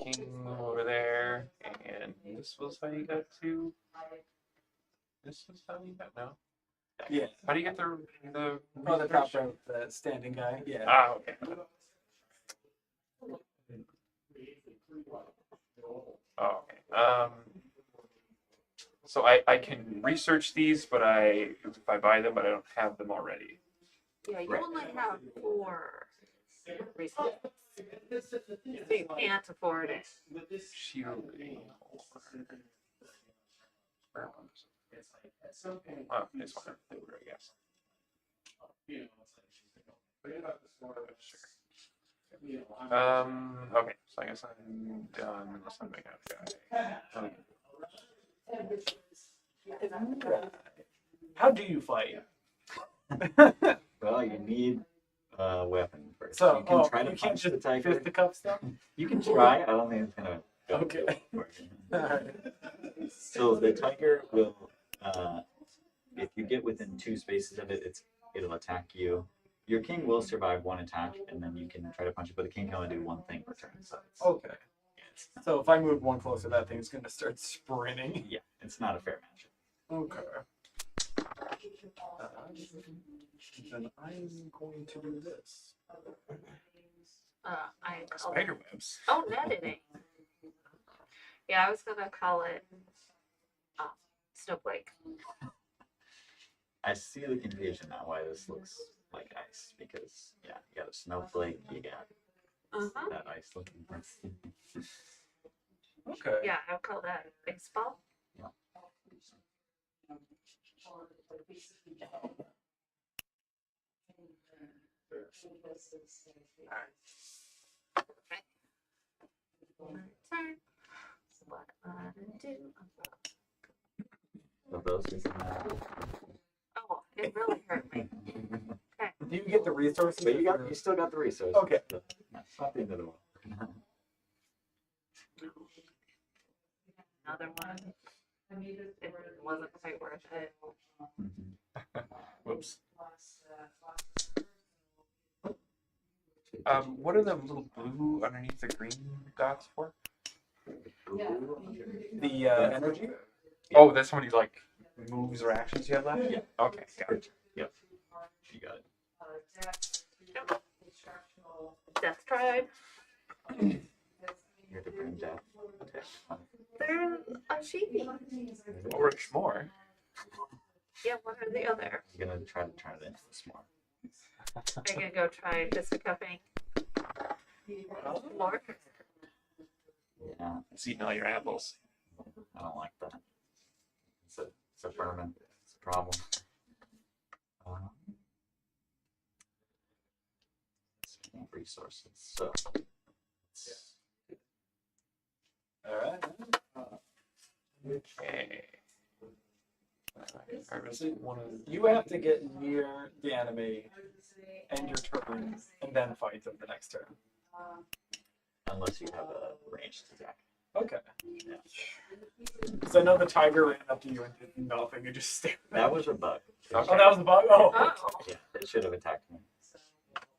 King over there, and this was how you got to. This is how you got no. Yeah. How do you get the Oh, the top row, the standing guy. Yeah. Ah, okay. Oh, okay. So I can research these, but if I buy them, but I don't have them already. Yeah, you only have 4 resources. So you can't afford it. Shielding. Oh, it's one over, I guess. Okay, so I guess I'm done unless I'm making a guy. How do you fight? Well, you need a weapon first. So, you can try to you punch can't the just tiger. fist the cup stuff? You can try. I don't think it's gonna go Okay. for you. Alright. So the tiger will, if you get within 2 spaces of it, it'll attack you. Your king will survive 1 attack, and then you can try to punch it, but the king can only do 1 thing per turn. So Okay. So if I move 1 closer, that thing's gonna start sprinting. yeah, it's not a fair match. Okay. Then I'm going to do this. I call it. Spider webs. Oh, net editing. Yeah, I was gonna call it snowflake. I see the confusion now why this looks like ice, because yeah, you got a snowflake, you got that ice looking thing. Okay. Yeah, I'll call that baseball. Yeah. Turn. What I do. So those is Oh, it really hurt me. Okay. Do you get the resources? But you still got the resources. Okay. So, it's not the end of the world. Another one. It wasn't quite worth it. Whoops. What are the little blue underneath the green dots for? The energy? Oh, that's how many like moves or actions you have left? Yeah. Okay, got it. Yep. You got it. Death Tribe. You're to bring death. They're a sheepy. Or more. Yeah, one or the other. You're gonna try to turn it into smart. Are you gonna go try fisticuffing more? Yeah, It's eating all your apples. I don't like that. It's a vermin. It's a problem. Resources. So. All right. Okay. I really want to. You have to get near the enemy end your turn and then fight them the next turn. Unless you have a ranged attack. Okay. Yeah. Because I know the tiger ran up to you and did nothing and just stared. That was a bug. Okay. Oh, that was the bug? Oh. Oh, Yeah, it should have attacked me.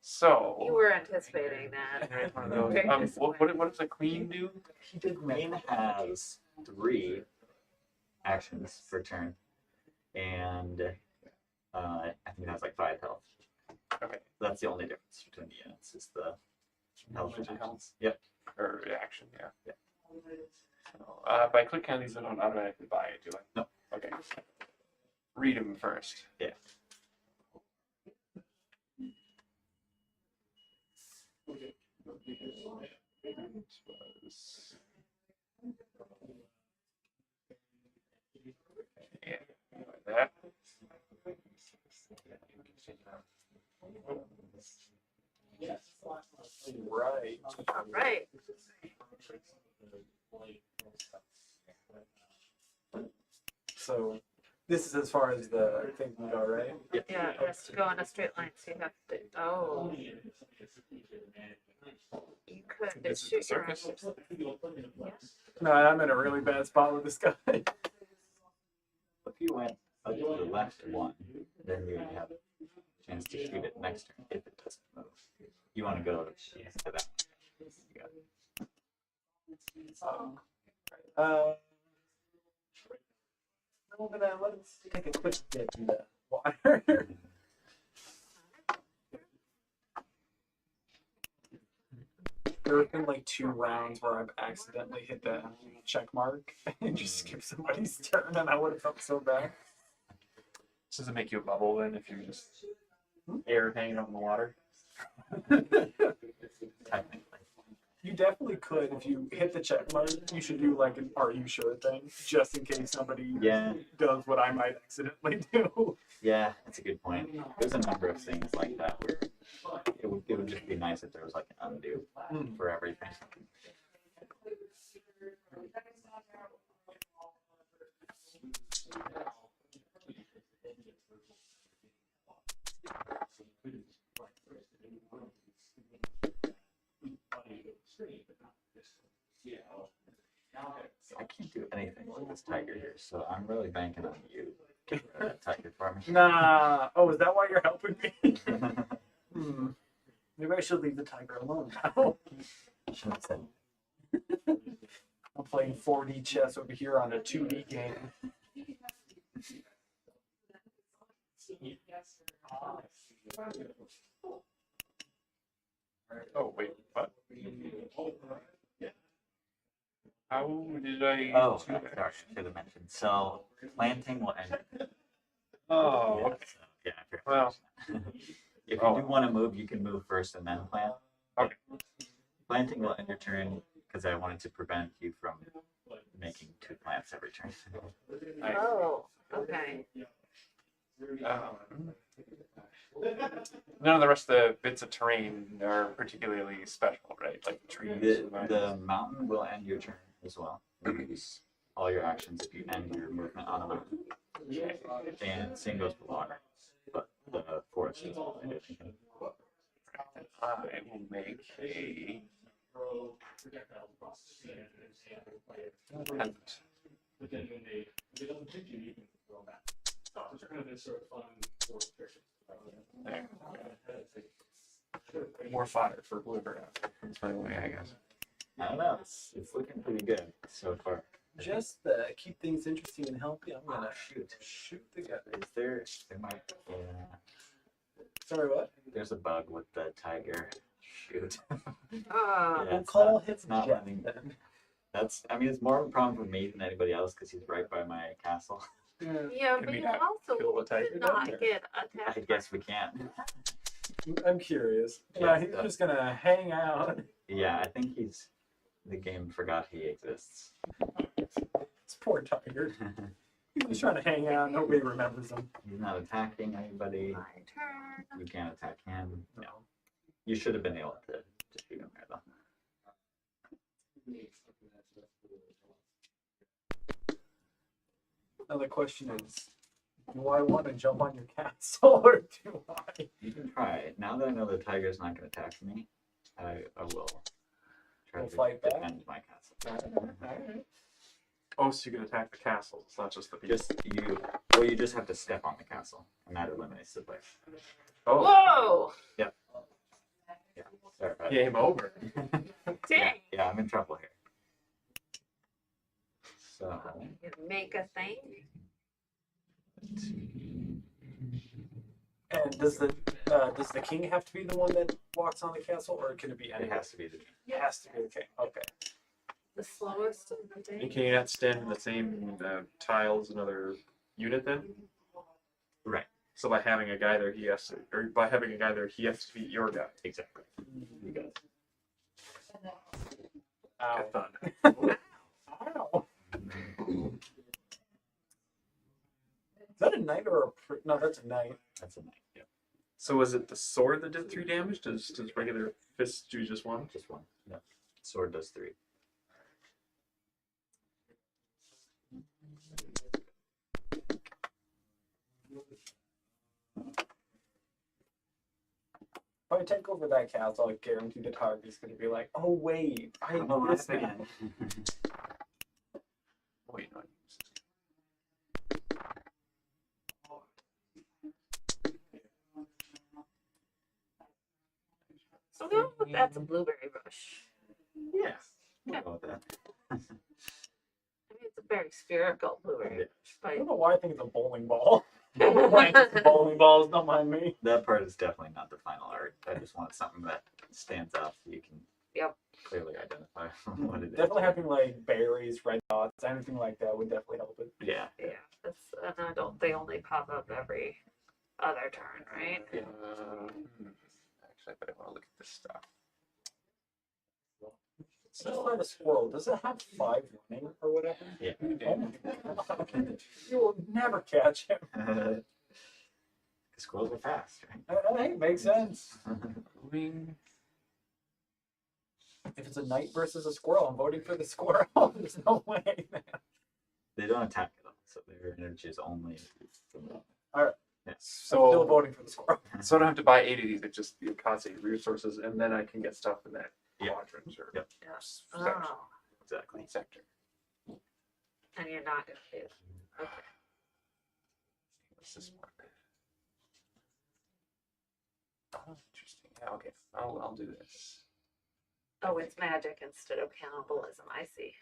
So. you were anticipating that. There's one of those. What does a queen do? Queen has 3 actions per turn, and I think it has like 5 health. Okay. That's the only difference between the units is the health Which actions. counts. Yep. Or action, yeah. Yeah. So, by clicking on these, I don't automatically buy it, do I? No. Okay. Read them first. Yeah. Yeah, like that. Right. All right. So this is as far as the thing can go, right? Yeah, it has to go in a straight line, so you have to. Oh. You could This is shoot the your circus. No, I'm in a really bad spot with this guy. If you went up to the left 1, then you would have a chance to shoot it next turn if it doesn't move. You want to go to that. You got it. Let's take a quick dip in the water. There have been like 2 rounds where I've accidentally hit the check mark and just skipped somebody's turn, and I would have felt so bad. Does it make you a bubble then if you're just air hanging out in the water? Technically. You definitely could, if you hit the check mark, you should do like an "Are you sure" thing, just in case somebody Yeah. does what I might accidentally do. Yeah, that's a good point. There's a number of things like that where it would just be nice if there was like an undo for everything. I can't do anything with this tiger here, so I'm really banking on you. Get rid of that tiger for me. Nah. Oh, is that why you're helping me? Maybe I should leave the tiger alone now. Shouldn't have said. I'm playing 4D chess over here on a 2D game. Oh wait, what? How did I? Oh, do sorry, that? I should have mentioned. So planting will end. Oh, Yeah, okay. so, yeah, I forgot to Well. mention that. If you do want to move, you can move first and then plant. Okay. Planting will end your turn because I wanted to prevent you from making 2 plants every turn. Oh, okay. None of the rest of the bits of terrain are particularly special, right? Like the trees. The mountain will end your turn as well. You use all your actions if you end your movement on a mountain. And same goes for water. But the forest is all I will make a tent. There. More fodder for Bluebird. That's my way, I guess. I don't know. It's looking pretty good so far. Just keep things interesting and healthy. I'm gonna shoot the guy. There might Sorry, what? there's a bug with the tiger. Shoot. Oh, It's Call not- him it's not Jeff letting- then. It's more of a problem for me than anybody else because he's right by my castle. yeah, Can but we you not also kill the tiger could down not there? get I attacked. guess we can't. I'm curious. Yeah, He's that- just gonna hang out. Yeah, I think the game forgot he exists. This poor tiger. He's just trying to hang out. Nobody remembers him. He's not attacking anybody. My turn. You can't attack him. No. You should have been able to shoot him there though. Now the question is, do I want to jump on your castle or do I? You can try it. Now that I know the tiger's not going to attack me, I will try You'll to fight back? defend my castle. Alright. Oh, so you can attack the castle. It's not just the people. You just have to step on the castle, and that eliminates the player. Oh, Whoa! Yeah. Sorry about game over. Dang! Yeah, I'm in trouble here. So You make a thing. And does the king have to be the one that walks on the castle, or can it be it anyone? has to be the It has to be the king. Okay. The slowest of the And day. can you not stand in the same tile as another unit then? right. So by having a guy there, he has to beat your guy. Exactly. You got it. Ow. Get fun. Ow. Is that a knight or a no? That's a knight. That's a knight. Yeah, So was it the sword that did 3 damage? Does regular fist do just 1? just one. No. Sword does 3. If I take over that castle, I guarantee the target's gonna be like, "Oh wait, I I'm a this fan. man." Wait, no. So that's a blueberry bush. Yeah. We'll go with that. I mean, it's a very spherical blue, Yeah. I but don't know why I think it's a bowling ball. Why it's just bowling balls, don't mind me. That part is definitely not the final art. I just want something that stands out so you can Yep. clearly identify what it is. Definitely having like berries, red dots, anything like that would definitely help it. Yeah. yeah, that's, and I don't, they only pop up every other turn, right? Actually, but I want to look at this stuff. Just like a squirrel, does it have 5 running or whatever? Yeah. Oh my God. You will never catch him. The squirrels are fast, right? Hey, makes sense. Moving. If it's a knight versus a squirrel, I'm voting for the squirrel. There's no way. They don't attack at all, so their energy is only. Alright. Yeah. Still So, voting for the squirrel. so I don't have to buy 8 of these. It just costs 8 resources, and then I can get stuff in that Yeah. quadrant or Yep. Yes. section. Oh, Exactly. Sector. and you're not gonna do it. Okay. What's this one? Oh, interesting. Yeah, okay. I'll do this. Oh, it's magic instead of cannibalism. I see.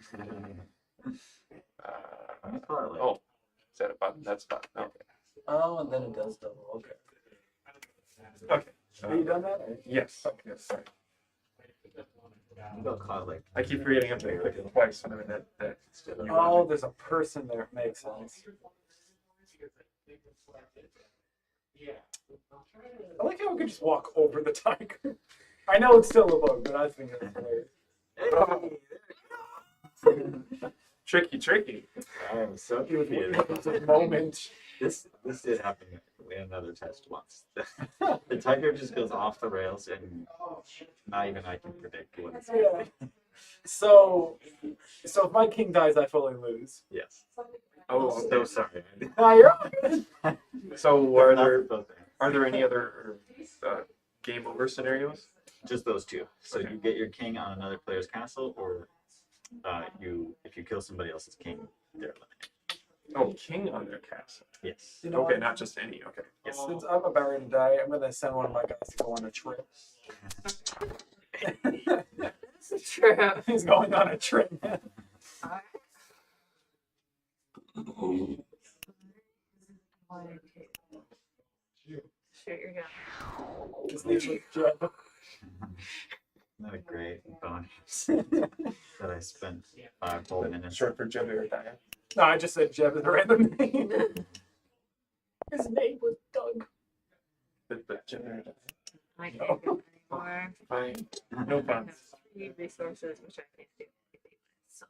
Oh, is that a button? That's a button. Okay. Oh, and then it does double. Okay. Okay. Have you done that? Or? Yes. Yes. Sorry. They'll call it like. I keep forgetting I have to click it twice when I'm in that. Oh, there's a person there. Makes sense. I like how we could just walk over the tiger. I know it's still a bug, but I think it's hilarious. Tricky. I am so It was confused. a moment. This did happen in another test once. The tiger just goes off the rails, and not even I can predict what it's going to be. So if my king dies, I fully lose. Yes. Oh, So okay. sorry. You're all good. So are there any other game over scenarios? Just those two. So Okay. you get your king on another player's castle, or if you kill somebody else's king, they're eliminated. Oh, king on their castle. Yes. You know Okay, what? not just any. Okay. Yes. Since I'm about ready to die, I'm gonna send one of my guys to go on a trip. This is true. He's going on a trip. Shoot your gun. Just leave with Jeb. Not a great bonus that I spent 5 whole minutes. Short for Jebediah. No, I just said Jeb is a random name. His name was Doug. But Jebediah. I can't do anymore. Fine. No I fun. have 3 resources, which I can't do anything with. So,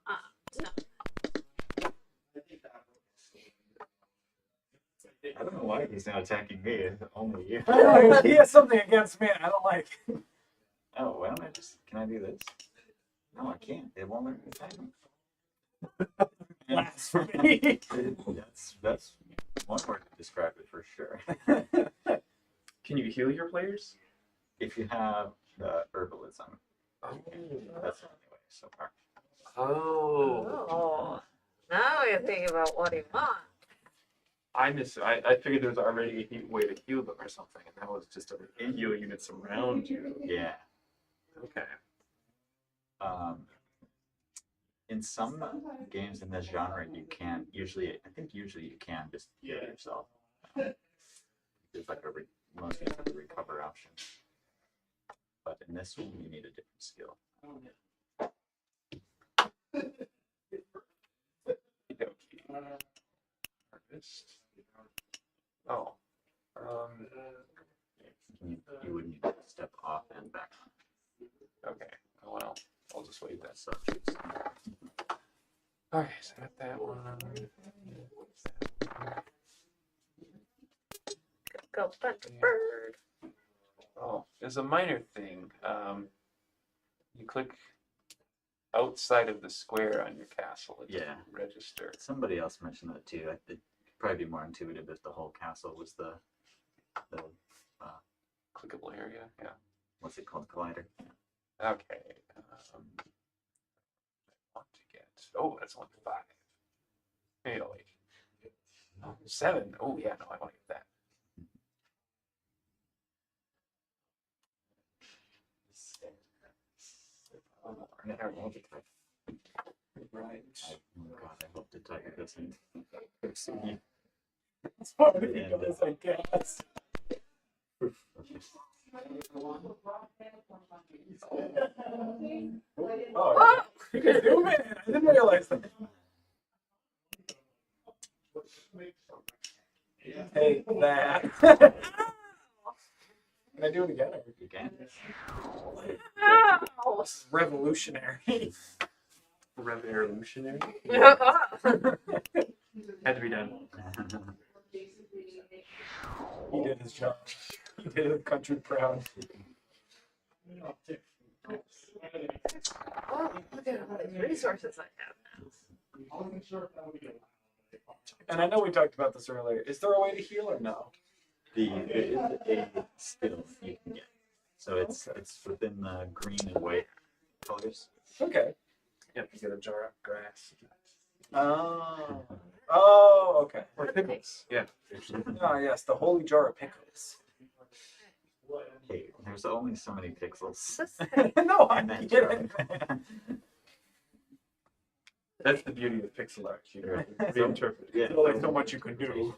I don't know why he's not attacking me. It's only you. I know, he has something against me. I don't like it. Oh, why don't I just? Can I do this? No, I can't. It won't let me attack me. Blasphemy. That's one word to describe it for sure. Can you heal your players? If you have the herbalism, Oh. that's the only way so far. oh. Now you're thinking about what you want. I figured there was already a way to heal them or something, and that was just a heal units around you. Yeah. Okay. In some games in this genre, you can usually you can just heal yourself. There's like most games have a recover option, but in this one, you need a different skill. Harvest. Oh. You would need to step off and back on. Okay. Oh, well, I'll just wait that. So choose. Alright, so I got that one. Go punch a bird. Oh, there's a minor thing. You click outside of the square on your castle. It doesn't Yeah. register. Somebody else mentioned that too. It'd probably be more intuitive if the whole castle was the Clickable area. Yeah. what's it called, collider. Okay. I want to get. Oh, that's only 5. Maybe I'll wait. Oh, 7. Oh, yeah. No, I want to get that. One more. Yeah, multi-type. Right. Oh god, I hope the tiger doesn't. That's what it is, I guess. Oh, you can zoom in. I didn't realize that. Hey, that. Can I do it again? You can. Ow! This is revolutionary. Revolutionary. Had to be done. He did his job. He did his country proud. Oh, look at all these resources I have. And I know we talked about this earlier. Is there a way to heal or no? There is a skill you can get. So it's within the green and white colors. Okay. Yep, you get a jar of grass. Oh. Oh, okay. Or pickles. Yeah. Ah, yes, the holy jar of pickles. Hey, there's only so many pixels. No, I in that get jar. it. That's the beauty of pixel art. You can reinterpret. Yeah. There's only so much you can do.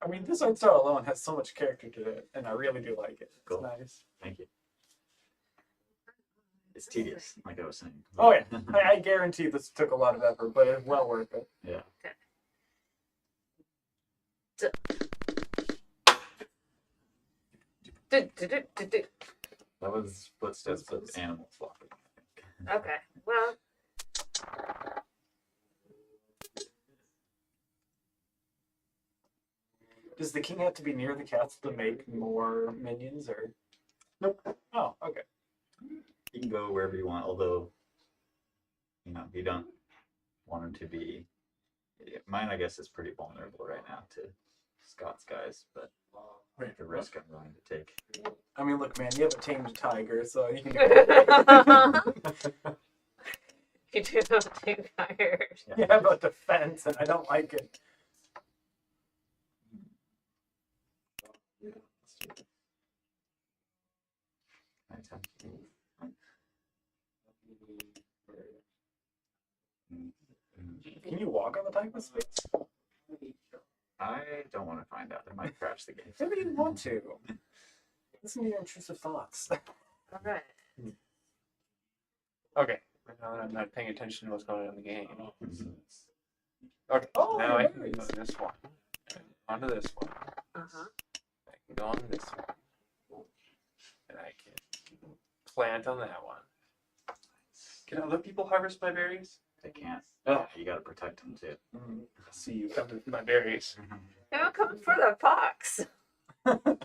I mean, this art style alone has so much character to it, and I really do like it. It's Cool. nice. Thank you. It's tedious, like I was saying. Oh yeah, I guarantee this took a lot of effort, but it's well worth it. Yeah. That was footsteps with animals walking. Okay, well, Does the king have to be near the castle to make more minions, or? Nope. Oh, okay. You can go wherever you want, although, you don't want him to be. Mine, I guess, is pretty vulnerable right now to Scott's guys, but the risk I'm willing to take. I mean, look, man, you have a tamed tiger, so you can do it. you do have two tires. You have a defense, and I don't like it. Can you walk on the tiger space? I don't want to find out. That might crash the game. Maybe you want to. Listen to your intrusive thoughts. All right. Okay. Now that I'm not paying attention to what's going on in the game. Mhm. Okay. Oh, now I there can it go is. to this one. And onto this one. Uh-huh. I can go on this one. And I can plant on that one. Can other people harvest my berries? They can't. Oh. You gotta protect them too. I see you coming with my berries. I'm coming for the fox.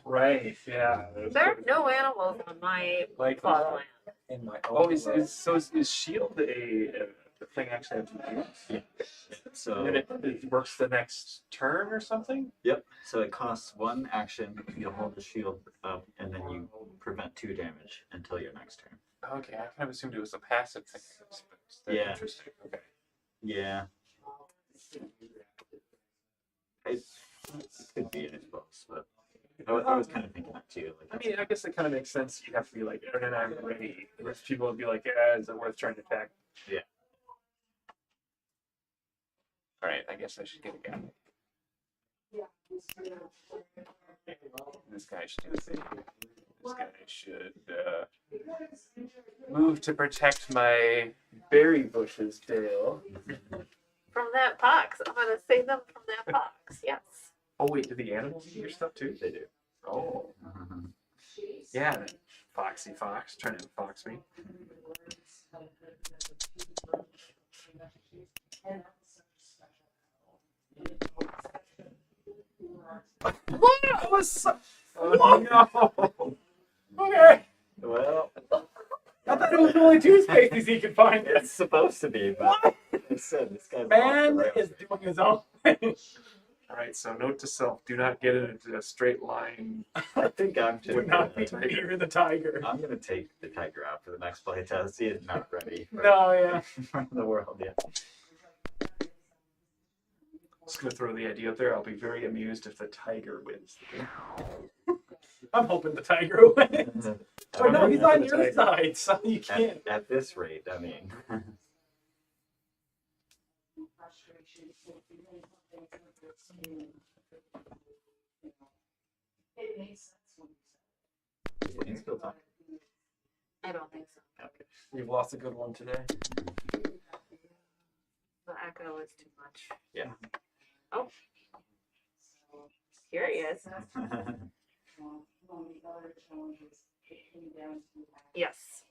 Right. Yeah. There are no animals on my Like. plot of land. In my Oh, own is shield a thing actually have to use? Yeah. So And then it works the next turn or something? Yep. So it costs one action. You hold the shield up, and then you prevent 2 damage until your next turn. Okay, I kind of assumed it was a passive thing. That's Yeah. Interesting. Okay. Yeah. It could be, I suppose, but I was kind of thinking that too. I mean, I guess it kind of makes sense. You have to be like, Aaron and I'm ready. Whereas people would be like, yeah, is it worth trying to attack? Yeah. All right, I guess I should get a guy. This guy should do the thing. This guy should move to protect my berry bushes, Dale. From that fox. I'm going to save them from that fox. Yes. Oh wait, do the animals eat your stuff too? They do. Oh, yeah. That foxy fox trying to fox me. That was so... Oh no! Okay. Well, I thought it was only 2 spaces he could find it. it's supposed to be, but What? I said this guy's Man off the is rails. doing his own thing. All right, so note to self: do not get it into a straight line. I think I'm just. Do not be gonna- near the tiger. I'm gonna take the tiger out for the next playtest. He is not ready for, No, yeah. for the world yet. Just gonna throw the idea out there. I'll be very amused if the tiger wins. I'm hoping the tiger wins. But no, he's on your side, so you can't. At this rate, I mean. Queen's still talking. I don't think so. Okay. We've lost a good one today. The echo is too much. Yeah. Oh. Here he is. Yes.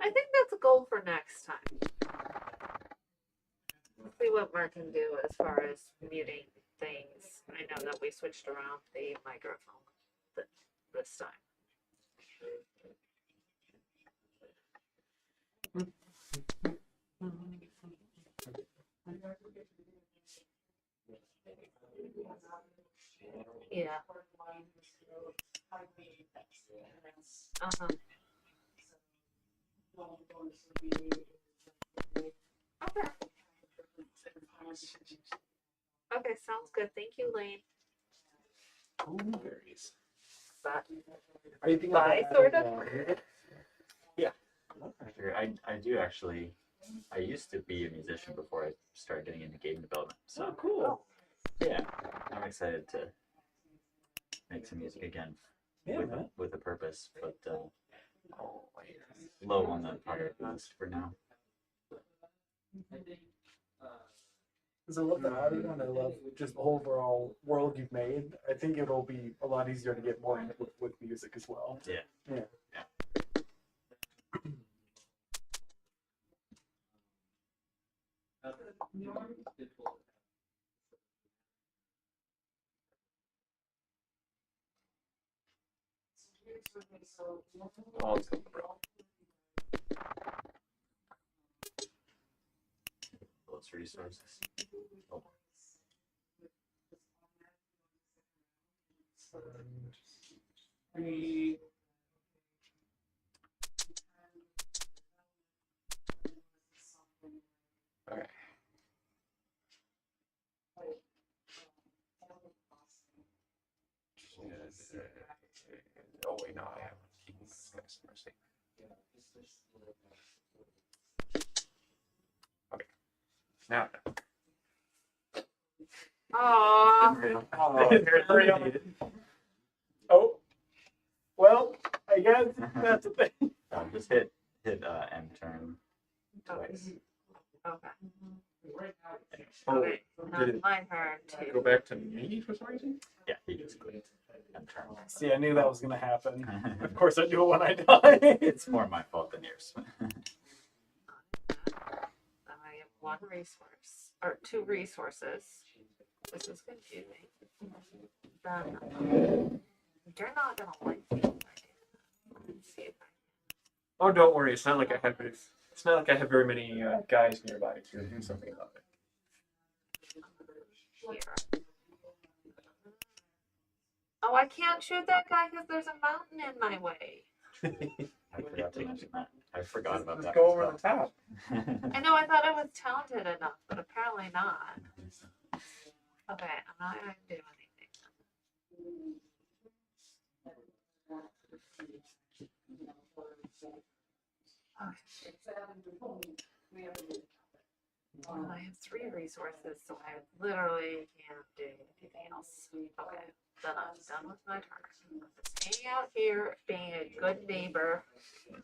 I think that's a goal for next time. See what Mark can do as far as muting things. I know that we switched around the microphone this time. Yeah. Uh-huh. Okay. Okay, sounds good. Thank you, Lane. Blueberries. But Are you thinking bye, sort of. I do actually. I used to be a musician before I started getting into game development. So Oh, cool. yeah, I'm excited to make some music again Yeah, with man. with a purpose, but Oh, wait. low on the project list for now. Because I love the audio and I love just the overall world you've made. I think it'll be a lot easier to get more into with music as well. Yeah. Yeah. Oh, let's go, bro. Those resources. Oh. Three. Okay. Oh wait, no, I have God's mercy. Okay. Now. Aww. Hurry up. Oh. Well, I guess that's a thing. Just hit end turn Okay. twice. Okay. Oh, Okay. Now did it's it my turn go to. back to me for some reason? Yeah, he just clicked end turn. See, I knew that was going to happen. Of course, I do it when I die. It's more my fault than yours. I have one resource or two resources. This is confusing. Then you're not gonna like me. Let's see if Oh, don't worry. It's not like I have. It's not like I have very many guys nearby to do something about it. I here. Oh, I can't shoot that guy because there's a mountain in my way. I forgot to mention that. I forgot about Just that. go over the top. I know I thought I was talented enough, but apparently not. Okay, I'm not gonna do anything. Well, I have three resources, so I literally can't do anything else. Okay, then I'm done with my turn. I'm just hanging out here, being a good neighbor,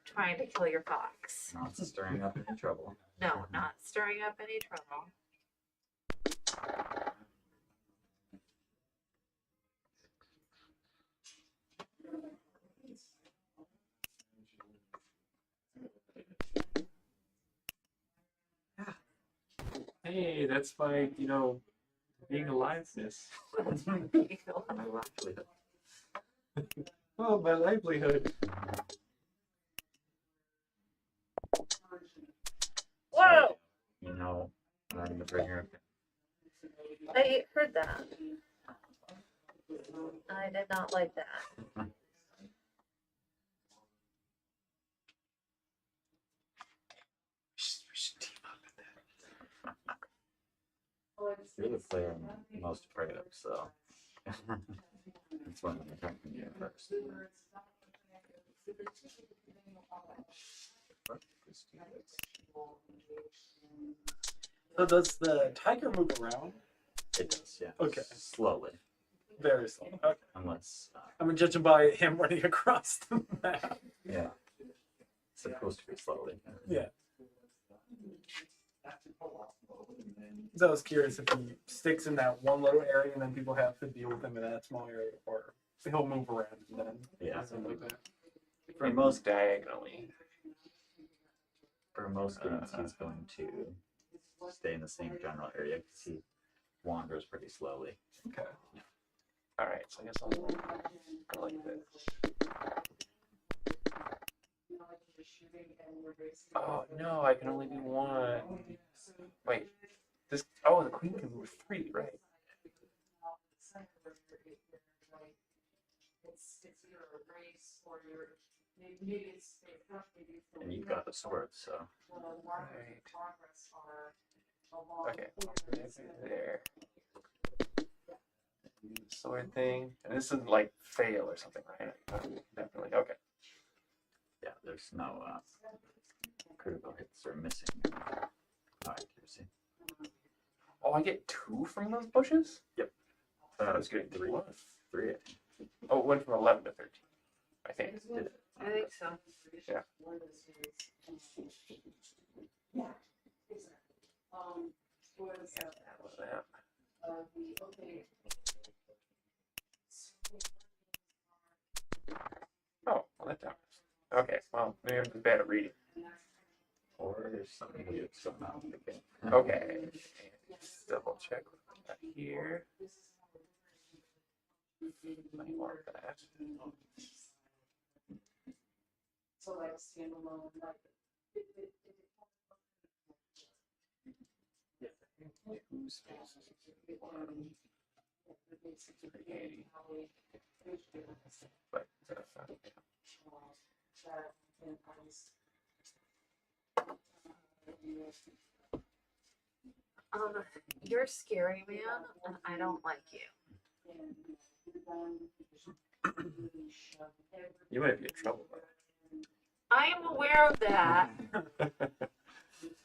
trying to kill your fox. Not stirring up any trouble. No, not stirring up any trouble. Hey, that's my, being aliveness. My livelihood. Oh, my livelihood. Whoa! You know, I'm the bringer of I heard that. I did not like that. We should team up in that. You're the player I'm most afraid of, so that's why I'm attacking you first. So does the tiger move around? It does, yeah. Okay. Slowly, Very slow. Okay. unless I'm judging by him running across the map. yeah, it's supposed to be slowly. Yeah. So I was curious if he sticks in that one little area and then people have to deal with him in that small area, or he'll move around and then Yeah. something like that. For most diagonally. For most games, he's going to stay in the same general area because he wanders pretty slowly. Okay. All right, so I guess I'll go like this. Oh no, I can only do one. Wait, this. Oh, the queen can move 3, right? And you've got the sword, so Right. Okay, there. Sword thing, and this isn't like fail or something, right? Definitely. Okay. yeah, there's no critical hits or missing accuracy. Oh, I get 2 from those bushes? Yep. I was getting 3. 3. Oh, it went from 11 to 13. I think. Did it? I think so. Yeah. Yeah, that was that. Oh, well, that time. Okay, well, maybe I'm just bad at reading. Or there's something weird somehow. Okay. Okay. Let's double check what we got here. Plenty more of that. Two spaces. It's pretty handy. But, You're scary, man, and I don't like you. you might be in trouble. I am aware of that,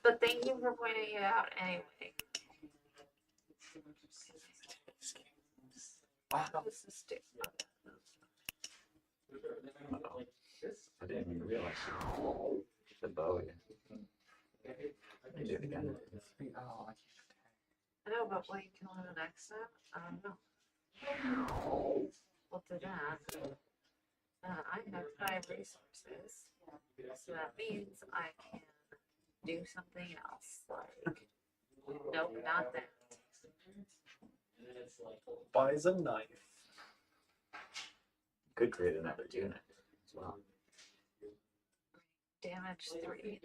but thank you for pointing it out anyway. Wow. This is stupid. I didn't even realize the bow again. You do it again. Oh, I know, but will you kill him next time? I don't know. We'll do that. I have 5 resources, so that means I can do something else. Like, nope, not that. Buys a knife. Could create another unit as well. Damage 3.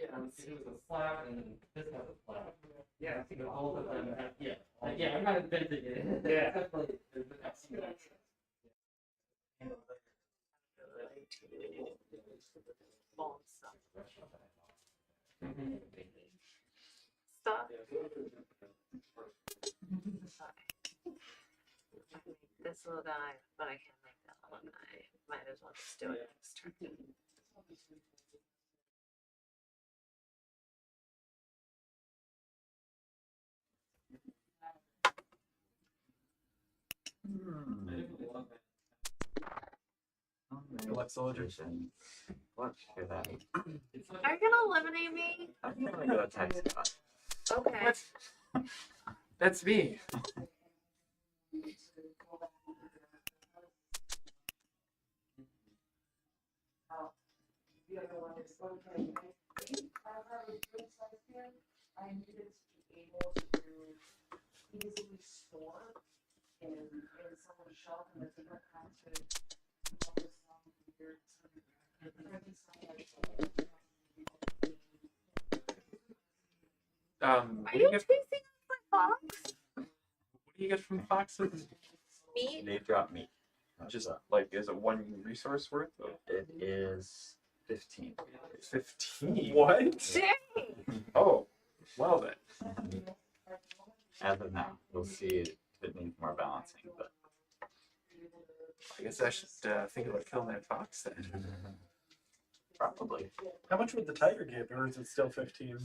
Yeah, I think all of them have, yeah. Yeah, I'm not inventing it. Yeah. Definitely. Bomb stuff. Mhm. Stuff. This little guy, but I can't make that little guy. Might as well just do it next turn. Elect soldier. Let's hear that. Are you gonna eliminate me? I'm gonna go attack Scott. Okay. What? That's me. Are What do you you get? chasing my fox? What do you get from foxes? Meat? They drop meat. Just like, is it one resource worth? It is 15. 15. What? Dang! Oh, well then. As of now, we'll see if it needs more balancing, but I guess I should think about killing that fox then. probably. How much would the tiger give, or is it still 15?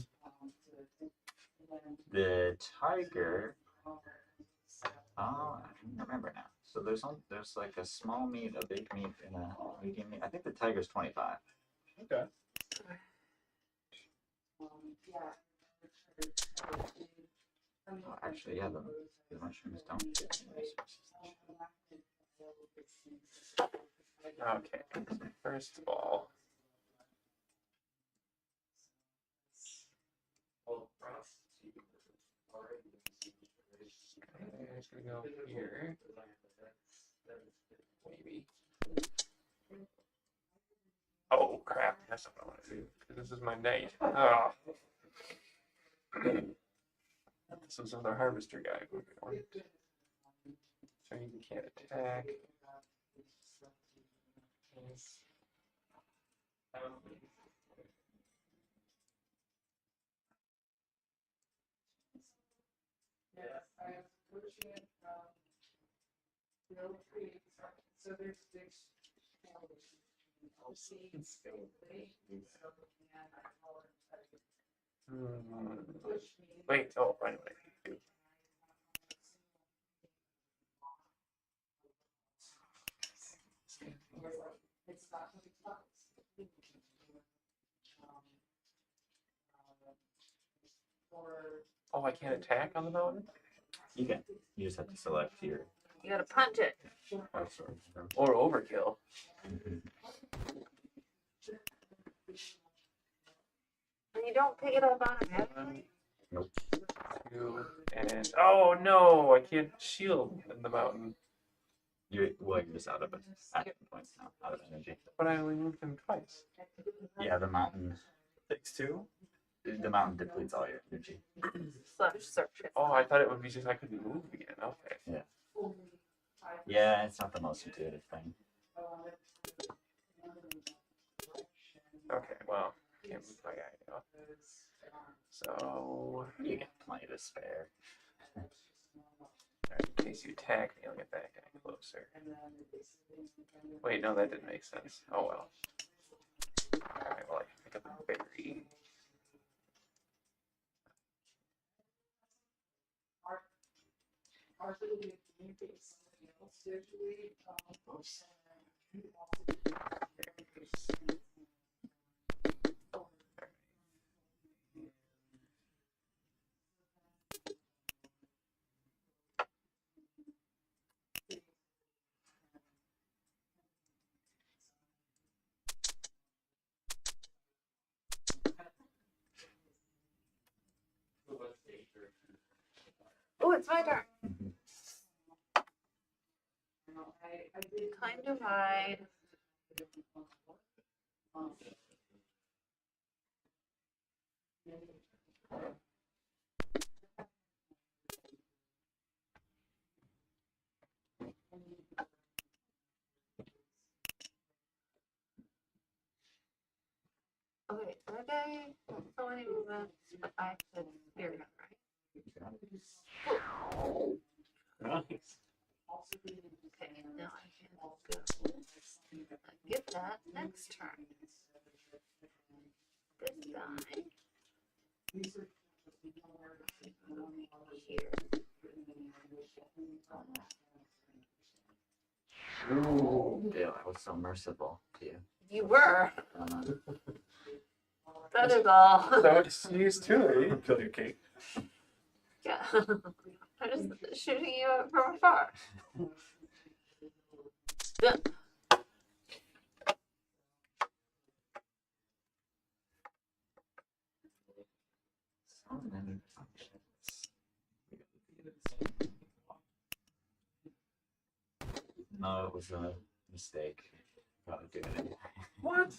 The tiger. Oh, I don't remember now. So there's like a small meat, a big meat, and a medium meat. I think the tiger's 25. Okay. Oh, actually, yeah, the mushrooms don't get any resources. Okay, first of all. I'm just gonna go here. Maybe. Oh crap, that's not what I want to do. 'Cause this is my night. Oh. This was another harvester guy. So you can't attack. Wait, oh, wait, wait. Oh, I can't attack on the mountain? You can. You just have to select your. You gotta punch it. Or overkill. And you don't pick it up automatically. Nope. Two, and oh no, I can't shield in the mountain. You're just out of action points now, out of energy. But I only moved him twice. Yeah, the mountain. Takes 2. The mountain depletes all your energy. Slash search it. Oh, I thought it would be just I couldn't move again. Okay. Yeah, it's not the most intuitive thing. Okay, well, can't move my guy now. So, You get plenty to spare. alright, in case you attack me, I'll get that guy closer. Wait, no, that didn't make sense. Oh well. Alright, well, I can pick up a berry. Oops. Oh, it's my turn. Mhm. Time to hide. Okay, that guy won't throw any movements, but I could spear him, right? Nice. Okay, now I can go. Get that next turn. This guy. Here. Ooh, Dale, I was so merciful to you. You were. Uh, That is all. So it's used too, eh? You kill your cake. Yeah. I'm just shooting you from afar. Yeah. so many functions. No, it was a mistake. Gotta do it anyway. What?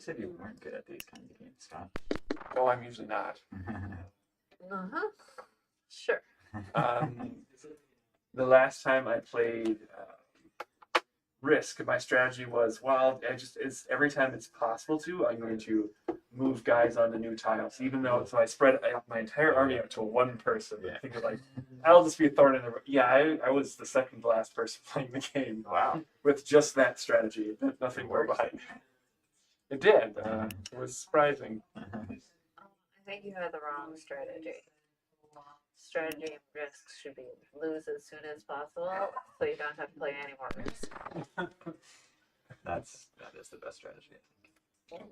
said you weren't good at these kinds of games, Scott. Oh, I'm usually not. Uh-huh. Sure. The last time I played Risk, my strategy was, well, it's every time it's possible to, I'm going to move guys onto new tiles, even though, so I spread my entire army out to one person. Yeah. I think like, I'll just be a thorn in the. Yeah, I was the second to last person playing the game Wow. with just that strategy, nothing more behind. It did. It was surprising. I think you had the wrong strategy. Strategy and risks should be lose as soon as possible, so you don't have to play any more risk. That is the best strategy, I think.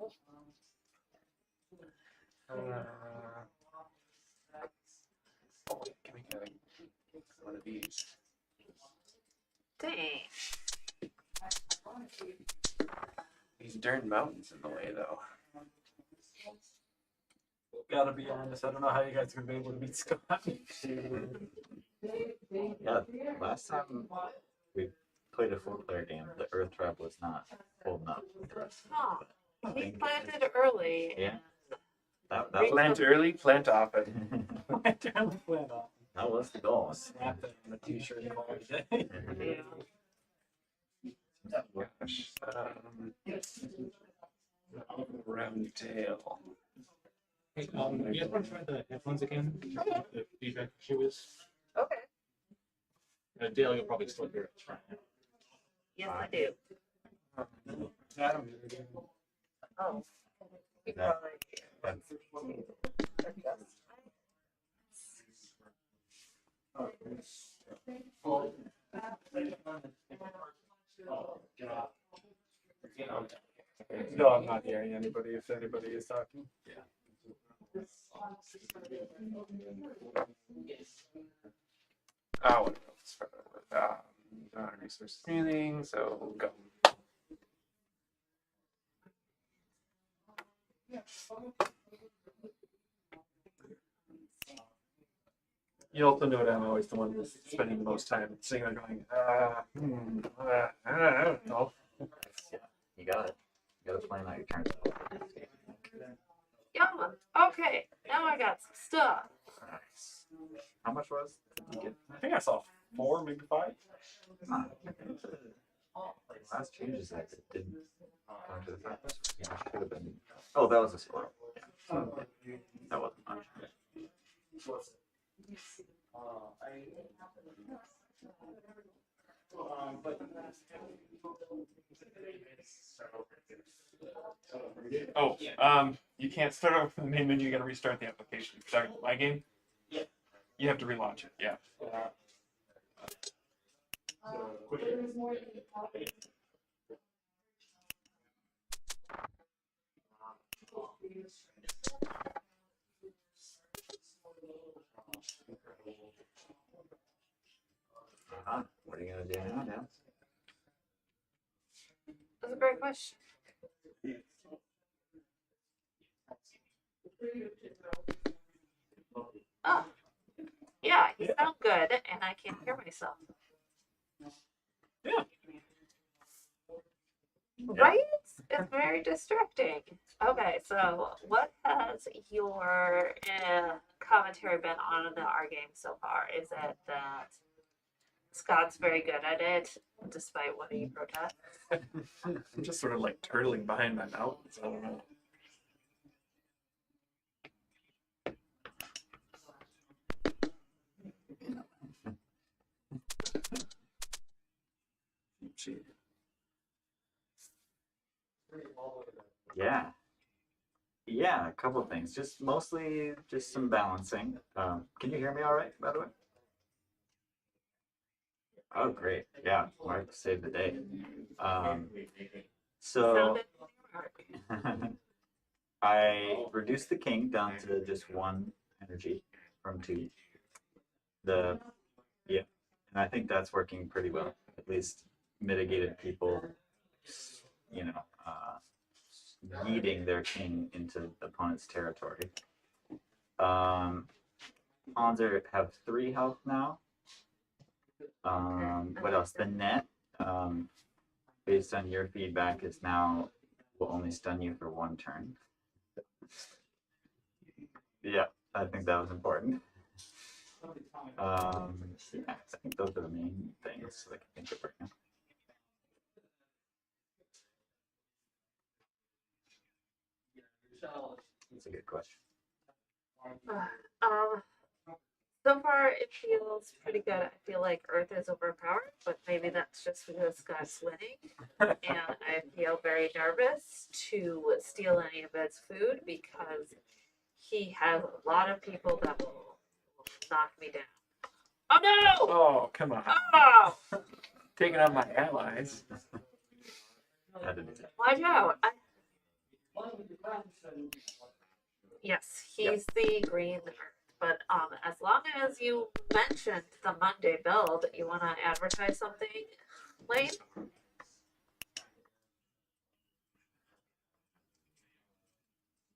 Oh, can we get one of these? Dang. These darn mountains in the way, though. Gotta be honest, I don't know how you guys are gonna be able to beat Scott. Yeah, last time we played a 4-player game, the Earth Tribe was not holding up. Huh. I He think- planted early. Yeah. That Plant early, plant often. that was the goal. Snap that on a t-shirt and call it a day. Yeah. Gosh. Round tail. Hey, you guys want to try the headphones again? The feedback issue is. Okay. Dale, you'll probably still hear it. Try it. Yes, I do. Adam. Oh. You Yeah. probably do. No, I'm not hearing anybody if anybody is talking. Oh, what else? Resource scaling, so go. You also know that I'm always the one who's spending the most time sitting there going, I don't know. Yeah, you got it. You got to plan out your turns. Yeah. Okay. Now I got some stuff. Nice. How much was? Did you get? I think I saw 4, maybe 5. Huh. Last changes that didn't come to the front. Yeah, should have been. Oh, that was a squirrel. Yeah. That wasn't much. Oh, you can't start over from the main menu. You got to restart the application. Sorry, my game. Yeah. You have to relaunch it. Yeah. What are you gonna do now, Dan? That's a great question. Oh. Yeah, you sound good, and I can't hear myself. Yeah. Right? It's very distracting. Okay, so what has your commentary been on our game so far? Is it that Scott's very good at it, despite what he protests? I'm just sort of like turtling behind my mountains. I don't know. Gee. Yeah. Yeah, a couple of things. Just mostly just some balancing. Can you hear me all right, by the way? Oh, great. Yeah, Mark saved the day. So Sounded I reduced the king down to just 1 energy from 2. Yeah, and I think that's working pretty well. At least mitigated people, yeeting their king into the opponent's territory. Pawns have 3 health now. What else? The net, based on your feedback, is now will only stun you for 1 turn. Yeah, I think that was important. Yeah, I think those are the main things that I can think of right now. That's a good question. So far it feels pretty good. I feel like Earth is overpowered, but maybe that's just because Scott's winning. And I feel very nervous to steal any of his food because he has a lot of people that will knock me down. Oh no! Oh, come on. Oh! Taking on my allies. Had to do that. Watch out! Yes, he's the green Earth. But as long as you mentioned the Monday build, you want to advertise something, Lane?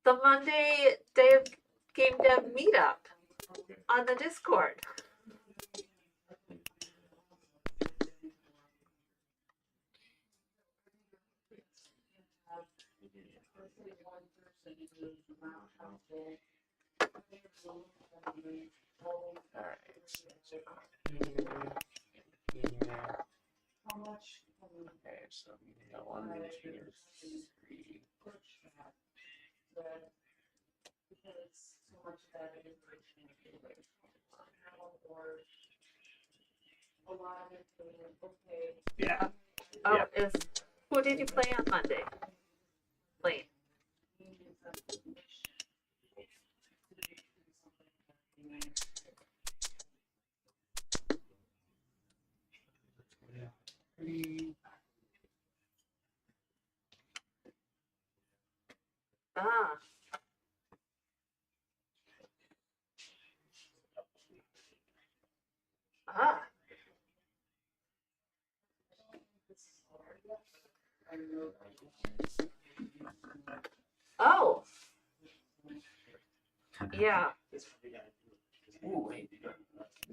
The Monday Day of Game Dev meetup on the Discord. Alright. Okay, so we got 1, 2, 3. Yeah. Oh, Yeah. who did you play on Monday? Lane. Ah. Ah. Oh. Yeah. Ooh, wait.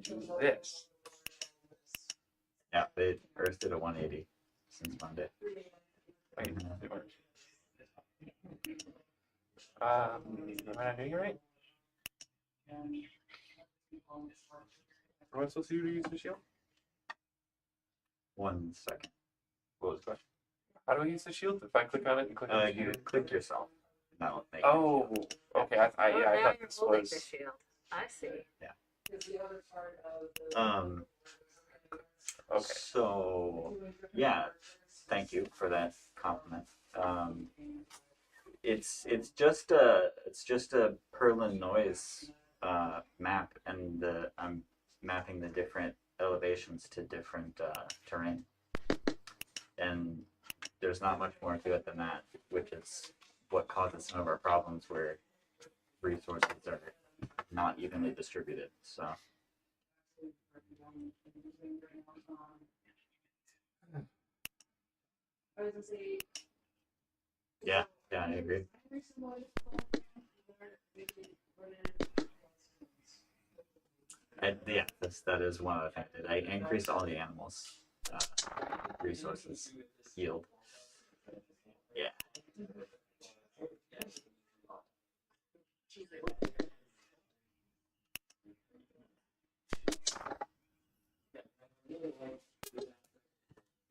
Do this. Yeah, they Earth did a 180 since Monday. Wait, am I not doing it right? Am I supposed to use the shield? 1 second. What was the question? How do I use the shield? If I click on it and click on the You shield? click yourself. That'll make Oh, okay. I Oh, now thought you're this holding the was. shield. I see. Okay. So yeah, thank you for that compliment. It's just a Perlin noise map, and I'm mapping the different elevations to different terrain, and there's not much more to it than that, which is what causes some of our problems where resources are not evenly distributed. So. Yeah, I agree. Yeah, that is one of the things I did. I increased all the animals' resources yield. Yeah.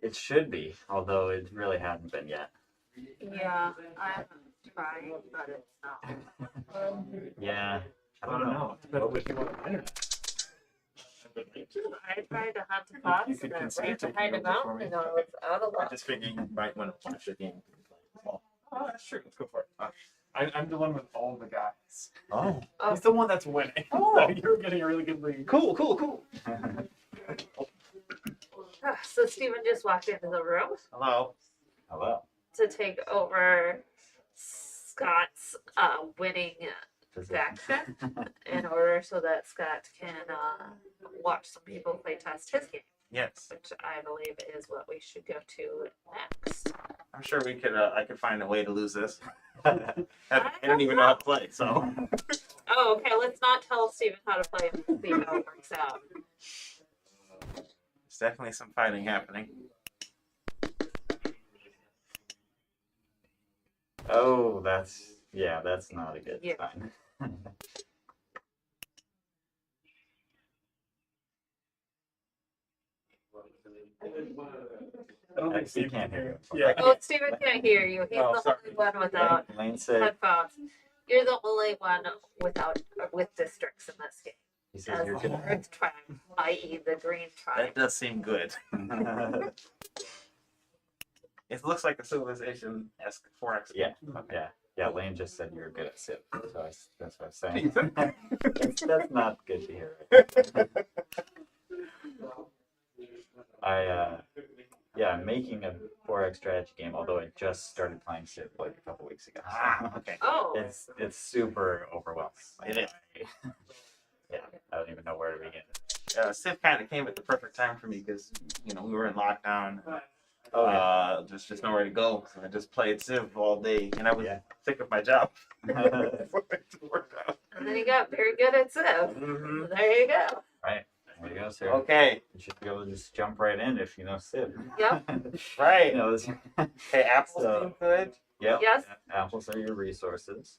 It should be, although it really hasn't been yet. Yeah, I'm trying, but it's not. Yeah. I don't know. Depends what you want on the internet. I tried to hunt a fox You could that consider ran taking behind a over for mountain me. and I was out of I luck. just figured you might want to watch the game. Oh, that's true. Let's go for it. I'm the one with all the guys. Oh. Oh. He's the one that's winning. Oh. So you're getting a really good lead. Cool. So Steven just walked into the room Hello. Hello. to take over Scott's winning faction in order so that Scott can watch some people play test his game, Yes. which I believe is what we should go to next. I'm sure we could. I could find a way to lose this. I don't even know how to play, so. Oh, okay. Let's not tell Steven how to play and see how it works out. There's definitely some fighting happening. Oh, that's not a good Yeah. sign. I don't think We Steve can't hear you. Yeah. Oh, Steven can't hear you. He's Oh, the sorry. only one without Lane said headphones. You're the only one with districts in this game. he says As you're the good. Earth tribe, i.e. the Green tribe. That does seem good. It looks like a civilization esque 4X. Yeah. Okay. Yeah, Lane just said you're good at Civ, so that's what I'm saying. that's not good to hear. I'm making a 4X strategy game, although I just started playing Civ like a couple weeks ago. Ah, okay. Oh, It's super overwhelming. It is. Yeah, I don't even know where to begin. Civ kind of came at the perfect time for me because we were in lockdown. Oh yeah. Just nowhere to go. So I just played Civ all day, and I was Yeah. sick of my job. and then you got very good at Civ. Mhm. There you go. Right. There you go, sir. Okay, You should be able to just jump right in if you know Civ. Yep. right. this, Okay, apples So- seem good. yep. Yes. Apples are your resources.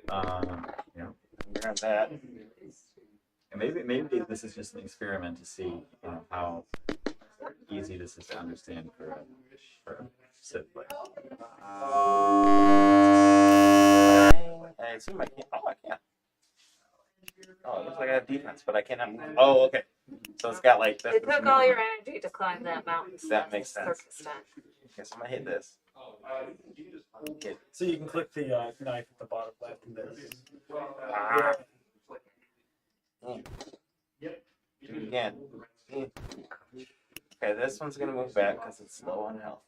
Grab that. And maybe this is just an experiment to see how easy this is to understand for a Civ player. I assume I can't. Oh, I can't. Oh, it looks like I have defense, but I cannot move. Oh, okay. So it's got like this. It took all your energy to climb that mountain. so That that's makes sense. circus time. Okay, so I'm gonna hit this. Hit. So you can click the knife at the bottom left of this. Ah. Do it again. Okay, this one's gonna move back because it's low on health.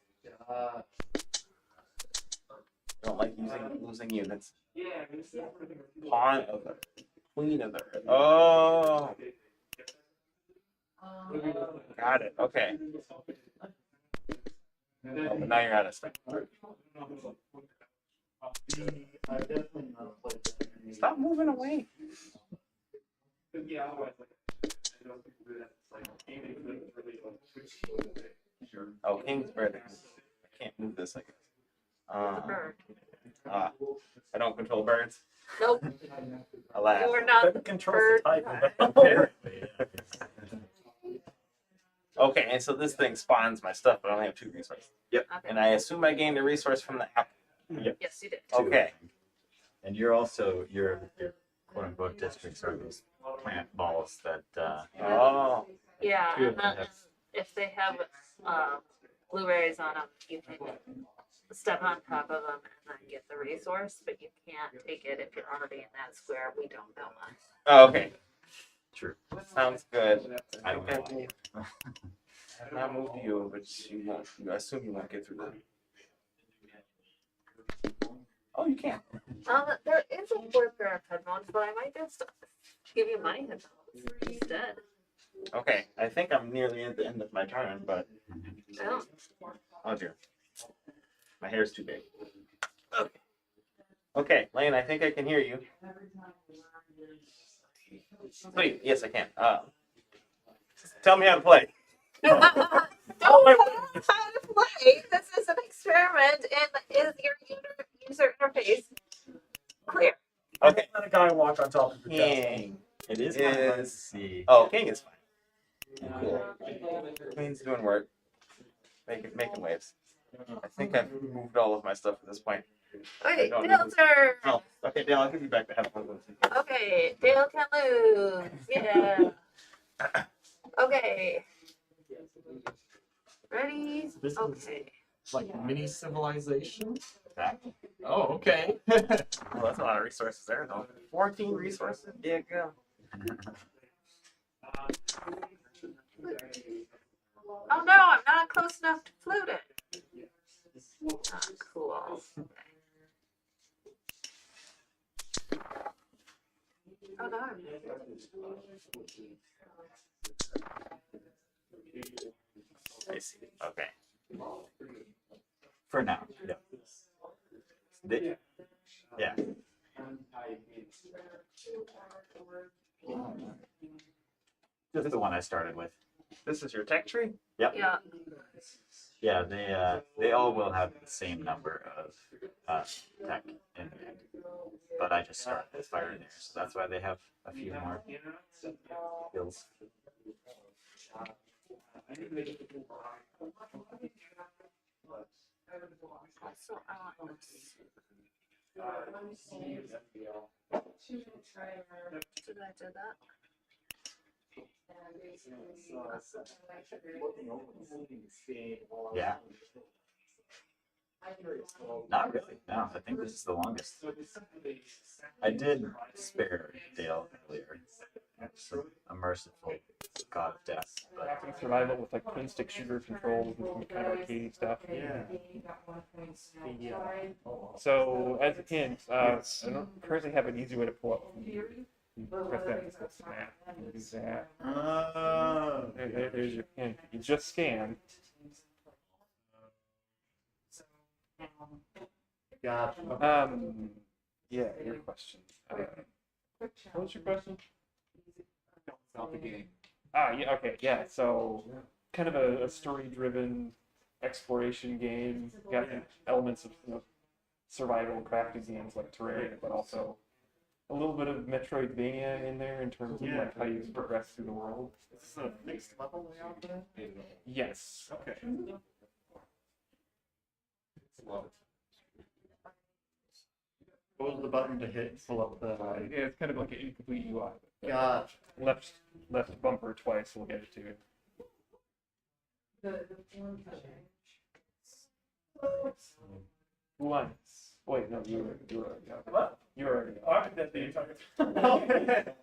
Don't like losing units. Pawn of the queen of the earth. Oh, got it. Okay. Oh, but now you're out of stuff. Stop moving away. Oh, king's bird. I can't move this. The bird. I don't control birds. Nope. Alas. You are not the That controls bird. the type of it. Apparently, Okay, and so this thing spawns my stuff, but I only have 2 resources. Okay. And I assume I gained a resource from the apple. Yes, you did. Okay. And you're also your quote unquote districts are these plant balls that Oh. Yeah, Two of and them then have- if they have blueberries on them, you can step on top of them and then get the resource, but you can't take it if you're already in that square. We don't know much. Oh, okay. true. Sounds good. I don't know. I have not moved you, but you won't. I assume you won't get through that. Oh, you can. There is a fourth pair of headphones, but I might just give you my headphones instead. Okay, I think I'm nearly at the end of my turn, but Oh, oh dear, my hair's too big. Okay. Okay, Lane, I think I can hear you. Sweet. Yes, I can. Tell me how to play. don't know how to play. This is an experiment, and is your user interface clear? Okay. Let a guy walk on top of the desk. King. It is kind of hard to Is see. oh, king is fine. Cool. Queen's doing work. Making waves. I think I've moved all of my stuff at this point. Okay, don't Dale's turn. Oh, okay, Dale, I'll give you back the headphones. Okay, Dale can lose. Yeah. Okay. Ready? This is- Okay. Like mini civilization? Exactly. Oh, okay. Well, that's a lot of resources there, though. 14 resources? Yeah, go. Oh no, I'm not close enough to flute it. Ah, cool. Oh no. I see. Okay. For now. Yeah. Yeah. Just the one I started with. This is your tech tree? Yep. Yeah. Yeah, they all will have the same number of tech in the end. But I just started with fire in there, so that's why they have a few more skills. Also, I want this. Did I do that? Yeah. Not really. No, I think this is the longest. I did spare Dale earlier. It's a merciful god of death. But Crafting survival with like twin stick shooter controls and some kind of arcade stuff. Yeah. So as a hint, I don't currently have an easy way to pull up. You press that, it's gonna snap. You do that. There's your hint. You just scan. Gotcha. Yeah, your question. What was your question? Not the game. Yeah, okay, yeah. So, kind of a story-driven exploration game. Got elements of survival crafting games like Terraria, but also a little bit of Metroidvania in there in terms of like how you progress through the world. Is this a fixed level layout there? Yes. Okay. What was the button to hit? Pull up the. Yeah, it's kind of like an incomplete UI. Gotcha. Left bumper twice will get it to you. Once. Wait, no, you were What? You were already. Oh, I think that's what you're talking about.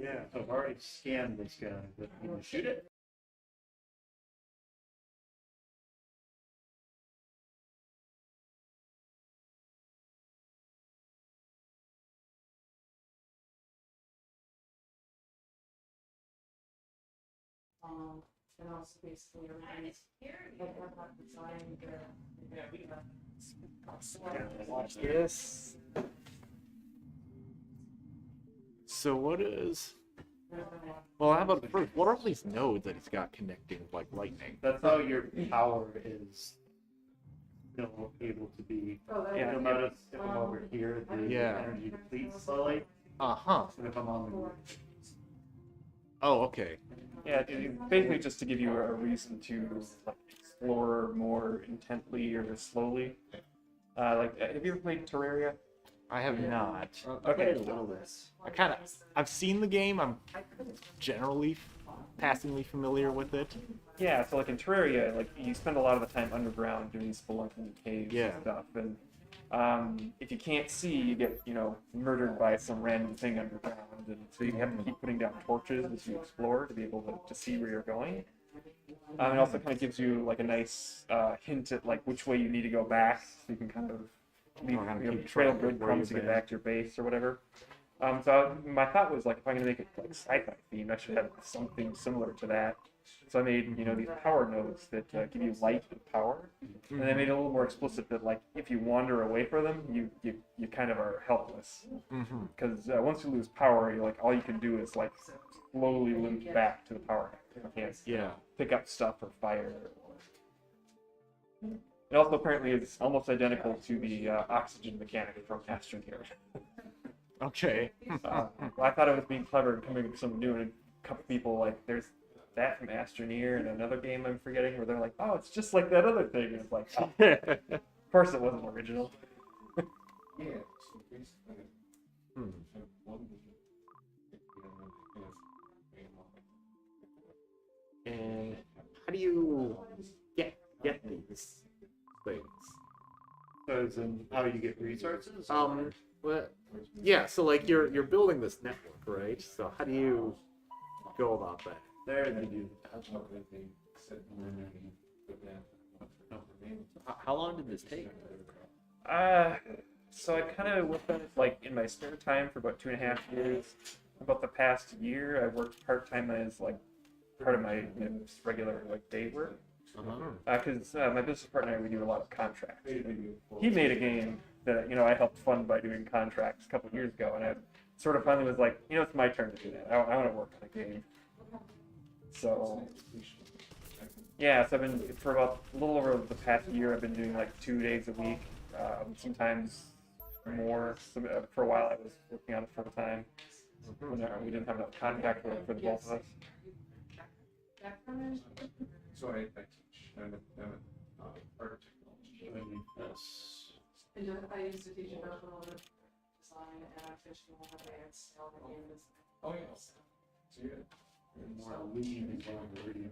Yeah, so I've already scanned this guy, but you can shoot it? And also basically Watch this. So what is? Well, how about first? What are all these nodes that he's got connecting like lightning? That's how your power is still able to be. Yeah. You'll notice if I'm over here, the Yeah. energy depletes slowly. Uh-huh. And if I'm on the Oh, okay. Yeah, basically just to give you a reason to like explore more intently or slowly. Have you ever played Terraria? I have not. Okay. I've seen the game. I'm generally passingly familiar with it. Yeah, so like in Terraria, like you spend a lot of the time underground doing spelunking caves Yeah. and stuff, and if you can't see, you get murdered by some random thing underground, and so you have to keep putting down torches as you explore to be able to see where you're going. It also kind of gives you like a nice hint at like which way you need to go back, so you can kind of leave kind of keep trail track of where breadcrumbs to you've get been. back to your base or whatever. So my thought was like if I'm gonna make it like sci-fi themed, I should have something similar to that. So I made these power nodes that give you light and power, and I made it a little more explicit that like if you wander away from them, you kind of are helpless Mm-hmm. because once you lose power, you like all you can do is like slowly limp back to the power. You can't Yeah. pick up stuff or fire. It also apparently is almost identical to the oxygen mechanic from Astroneer. Okay. I thought it was being clever and coming up with something new, and a couple people like, there's that from Astroneer and another game I'm forgetting where they're like, oh, it's just like that other thing. And it's like, oh, of course it wasn't original. Hmm. And how do you get these things? as in how you get resources. Well, yeah. So like you're building this network, right? So how do you go about that? There they do. How long did this take? So I kind of worked on it like in my spare time for about 2.5 years. About the past year, I worked part time as like part of my regular like day work. Because my business partner and I, we do a lot of contracts. He made a game that I helped fund by doing contracts a couple of years ago, and I sort of finally was like, it's my turn to do that. I want to work on a game. So yeah, so I've been for about a little over the past year. I've been doing like 2 days a week, sometimes more. For a while, I was working on it full time. When we didn't have enough contact for the both of us. So I teach. I'm art technology. And I used to teach industrial design and I finished one advanced game design. Oh yeah. So you're more lean design reading.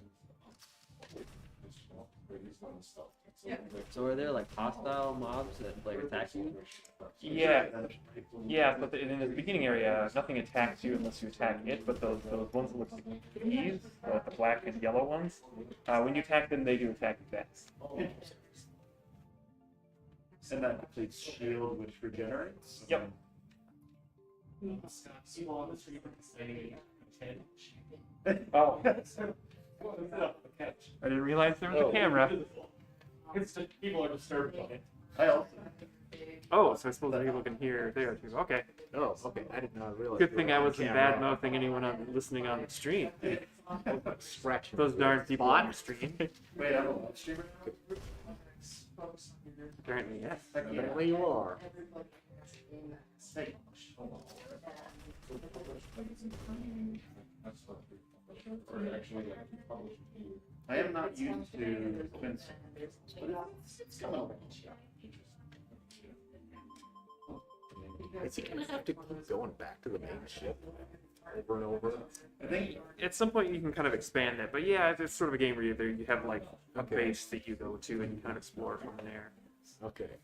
Yeah. So are there like hostile mobs that like attack you? Yeah, yeah, but in the beginning area, nothing attacks you unless you attack it. But those ones that look like keys, the black and yellow ones, when you attack them, they do attack you back. And that depletes shield, which regenerates. Yep. Oh, I didn't realize there was a camera. It's just people are disturbed by it. I also. Oh, so I suppose people can hear there too. Okay. Oh, okay. I did not realize. Good thing I wasn't bad mouthing anyone listening on the stream. Scratching Those darn people on the stream. Wait, I'm a live streamer. Apparently, yes. Apparently you are. Hey. I am not used to Quincy, but it's coming along. Is he gonna have to keep going back to the main ship over and over? I think At some point, you can kind of expand that, but yeah, it's sort of a game where you have like a Okay. base that you go to and you kind of explore from there. Okay.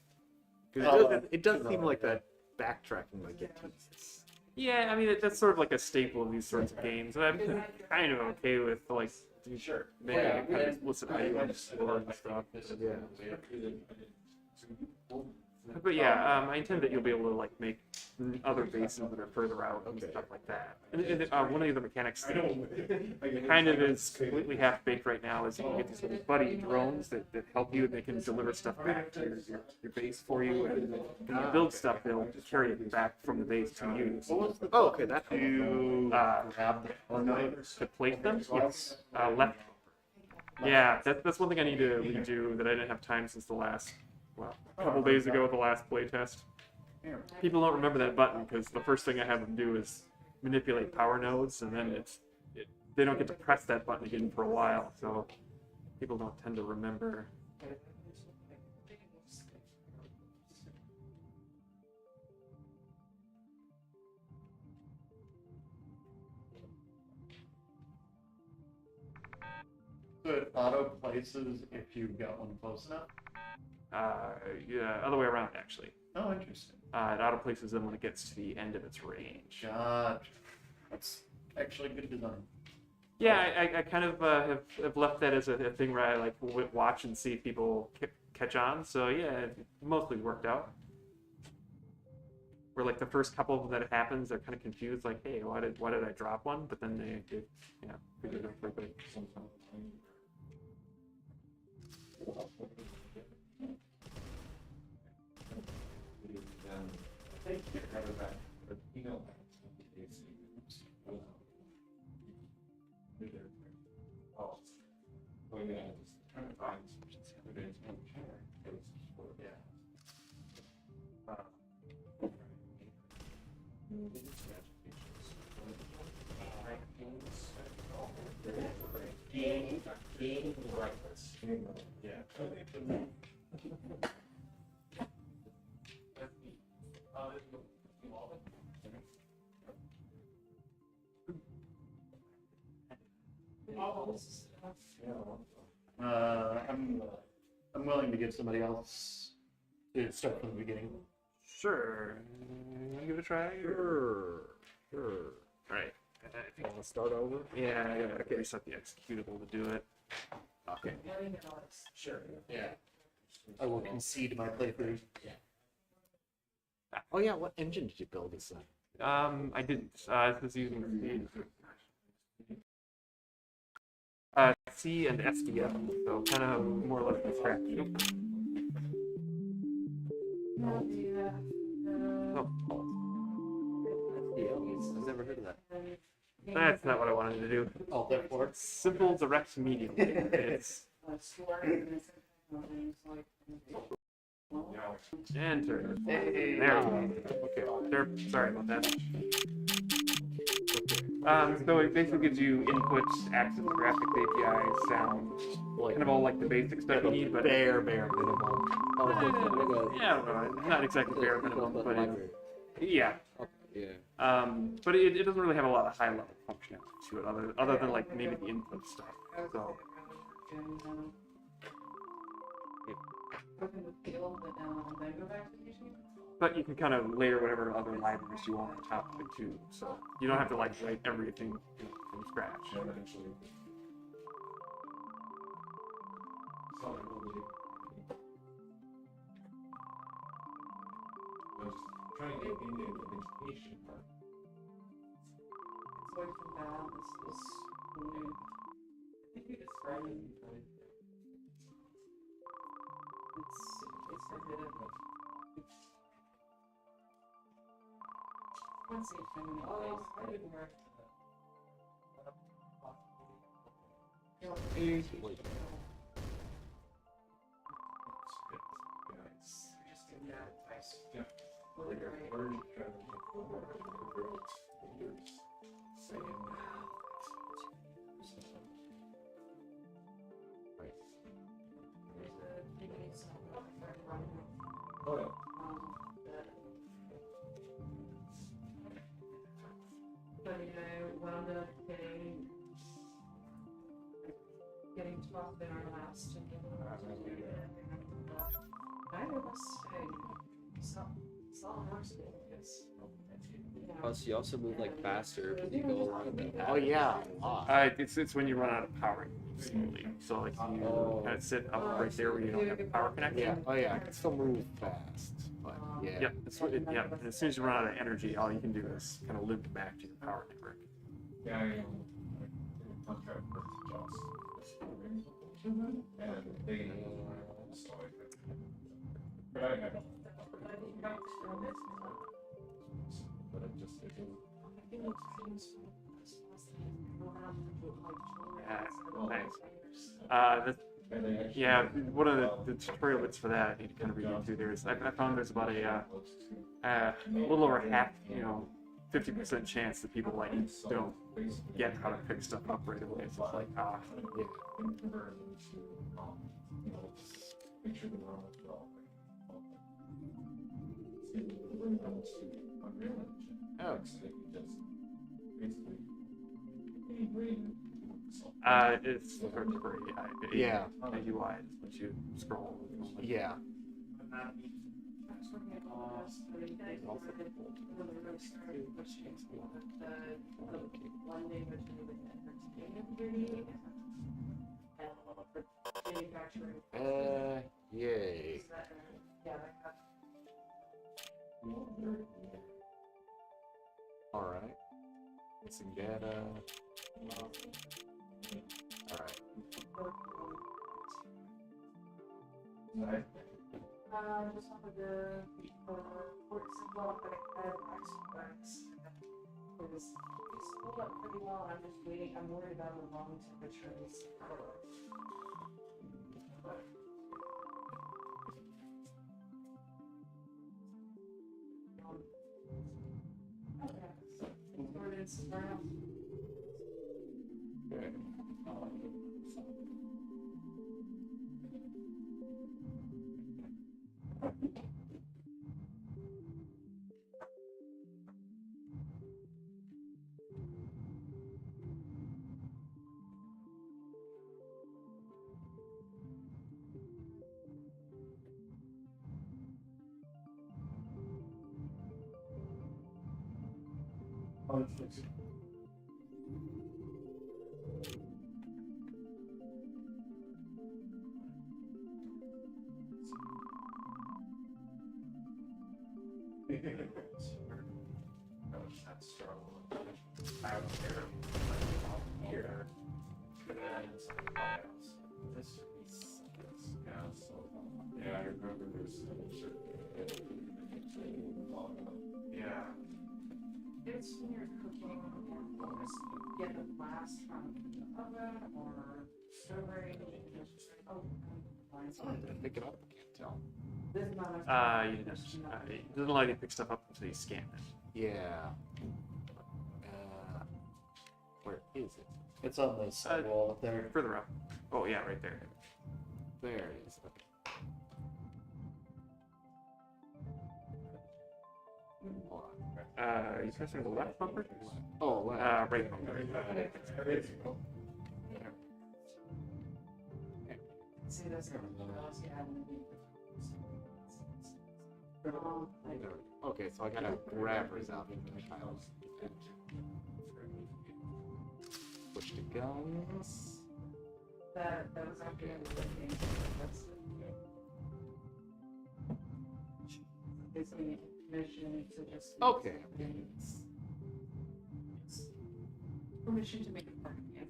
'Cause it does seem like that backtracking might get tedious. Yeah, I mean that's sort of like a staple of these sorts of games, and I'm kind of okay with like sure. making it kind of explicit how you want to explore and stuff. Yeah. But yeah, I intend that you'll be able to like make other bases that are further out and Okay. stuff like that. And one of the mechanics that kind of is completely half baked right now is you can get these little buddy drones that help you and they can deliver stuff back to your base for you. And when you build stuff, they'll carry it back from the base to you. So Oh, okay. That to Grab to place them, yes. Left. Yeah, that's one thing I need to redo that I didn't have time since the last. Well, a couple days ago, the last playtest. People don't remember that button because the first thing I have them do is manipulate power nodes, and then they don't get to press that button again for a while, so people don't tend to remember. So it auto places if you've got one close enough. Yeah, other way around actually. Oh, interesting. It auto places them when it gets to the end of its range. Gotcha. That's actually good design. Yeah, I kind of have left that as a thing where I like watch and see if people catch on. So yeah, it mostly worked out. Where like the first couple that it happens, they're kind of confused, like, hey, why did I drop one? But then they figured it out pretty quick. I'm willing to give somebody else to start from the beginning. Sure. You want to give it a try? Sure. All right. I think Want to start over? yeah, I gotta reset the executable to do it. Okay. Sure. Yeah. I will concede my playthrough. Oh yeah. What engine did you build this in? I didn't. This is using C and SDL, so kind of more or less from scratch. Oop. Oh, I've never heard of that. That's not what I wanted to do. Oh, therefore. Simple, direct, medium. It's enter. Hey. There we go. Okay. There. Sorry about that. So it basically gives you input, access, graphics, API, sound, kind of all like the basic stuff you need, but bare minimum. Oh, yeah, I don't know, not exactly bare minimum, but yeah. yeah. But it doesn't really have a lot of high level functionality to it, other than like maybe the input stuff. So but you can kind of layer whatever other libraries you want on top of it too. So you don't have to like write everything from scratch. But wound up getting 12 in our last and neither of us saw horse because Plus, you also move like faster because you go around the Oh yeah. It's when you run out of power slowly. So like you kind of sit up right there where you don't have a power connection. Yeah. Oh yeah. I can still move fast, but yeah. Yep. Yeah. And as soon as you run out of energy, all you can do is kind of limp back to your power network. Yeah, one of the tutorial bits for that I need to kind of read into there is I found there's about a little over half, 50% chance that people like don't get how to pick stuff up right away. It's just like it's hard to break. Yeah. The UI is once you scroll. Yeah. Yay. All right. Missing data. All right. Just off of the courts as well, but I had experts. It was pulled up pretty well. I'm just waiting. I'm worried about the long temperatures. Yeah, I remember there's It's when you're cooking. get the blast from the oven or stowing. Oh, Did I pick it up? I can't tell. this amount of You just, it doesn't allow you to pick stuff up until you scan it. Yeah. Where is it? It's on the side wall up there. Further up. Oh yeah, right there. There it is. Okay. Hold on. You pressing the left bumper? Oh, wow. Right bumper. see this. Okay, so I gotta grab her out into the tiles. Switch to guns. That was after the game. Gives me permission to just. Okay. Permission to make a part, yeah.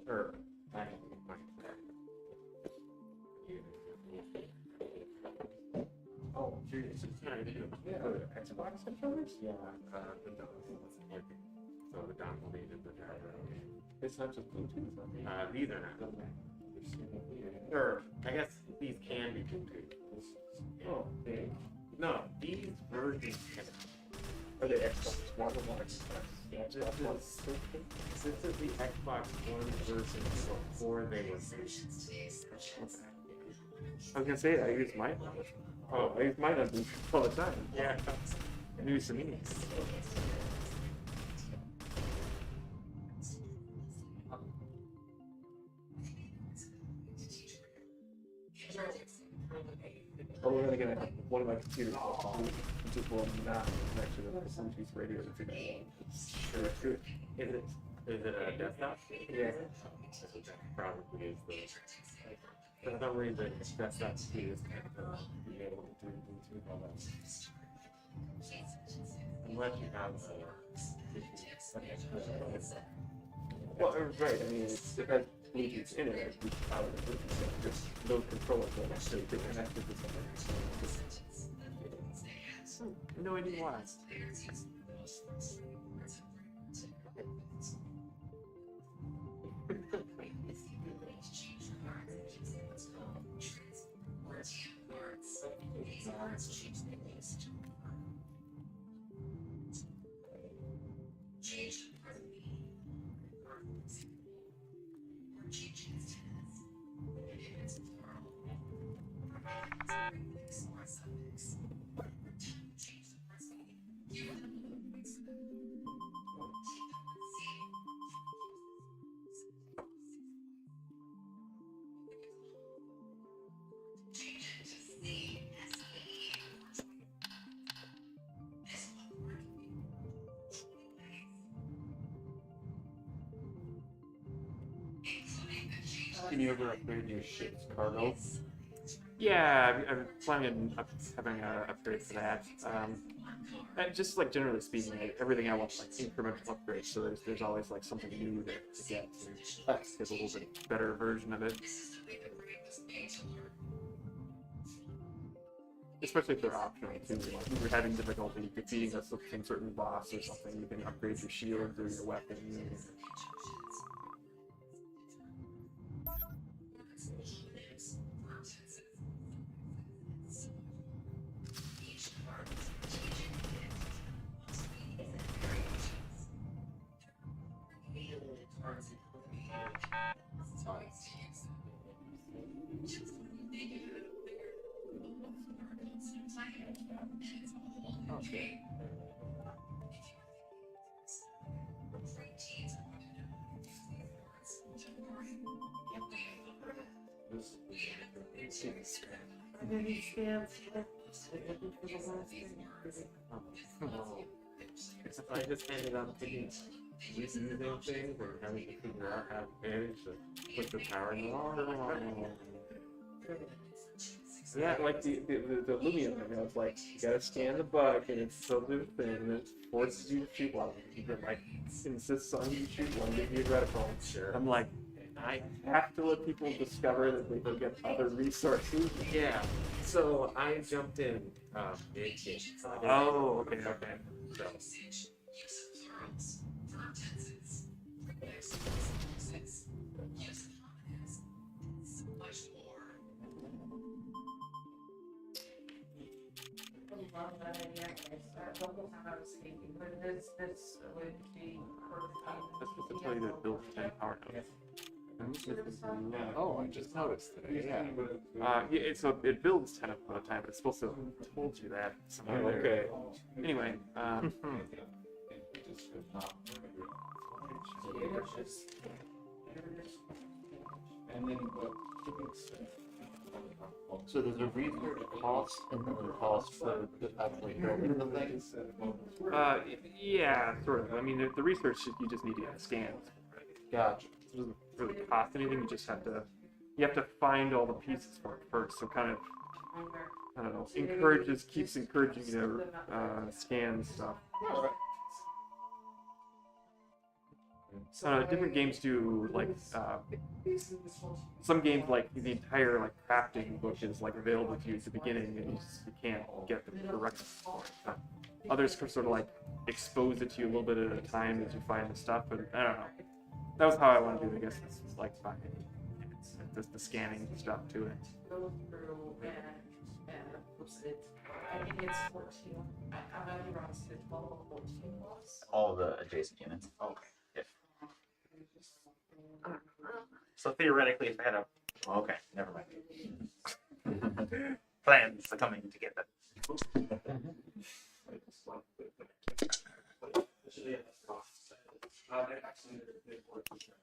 Or, oh, geez. Yeah. Xbox controllers? Yeah, the dongle wasn't working. So the dongle needed the driver. It's not just Bluetooth. These are not. Or, I guess these can be Bluetooth. Oh, okay. No, these versions can. Are they Xbox One or Xbox? This is the Xbox One version before they were released. I was gonna say, I use mine. Oh, I use mine on Bluetooth all the time. Yeah. New Samini. Oh, we're gonna have one of my computers, which is will not connect to the Bluetooth radio to the sure, it's good. Is it a desktop? Yeah. That probably is the. For some reason, desktop speed is kind of be able to do Bluetooth on that. Unless you have Well, right. I mean, it has Bluetooth in it, it's Bluetooth out of the Bluetooth. So just those controllers don't actually get connected to something. no idea why. Can you ever upgrade your ship's cargo? Yeah, I'm planning on having an upgrade for that. And just like generally speaking, everything I want like incremental upgrades. So there's always like something new to get. Get a little bit better version of it. Especially if they're optional too. Like if you're having difficulty defeating some certain boss or something, you can upgrade your shields or your weapons. Okay. I just ended up thinking using things or having to figure out how to manage to put the power in the wall. Yeah, like the Lumia thing. I was like, you gotta scan the bug, and it's so do the thing, and it forces you to shoot one. You can like insists on you shoot one, give you a reticle. Sure. I'm like, I have to let people discover that they can get other resources. Yeah. So I jumped in mid-game. Oh, okay, okay. So. Love that idea. The whole time I was thinking, but this would be perfect. That's specifically the build 10 power nodes. Oh, I just noticed today. Yeah. Yeah, so it builds 10 at a time, but it's supposed to have told you that somewhere there. Okay. Anyway, So there's a research cost and then the cost for actually building the things. yeah, sort of. I mean, the research you just need to get scanned. Gotcha. It doesn't really cost anything. You just have to find all the pieces for it first. So kind of, I don't know, keeps encouraging you to scan stuff. Different games do like some games like the entire like crafting book is like available to you at the beginning, and you can't get the correct. Others can sort of like expose it to you a little bit at a time as you find the stuff, and I don't know. That was how I want to do it. I guess it's like finding the scanning stuff to it. Go through and post it. I think it's 14. I'm not even wrong, it's 12 or 14 plus. All the adjacent units. Okay. Yeah. So theoretically, if I had a, okay, never mind. Plans are coming together.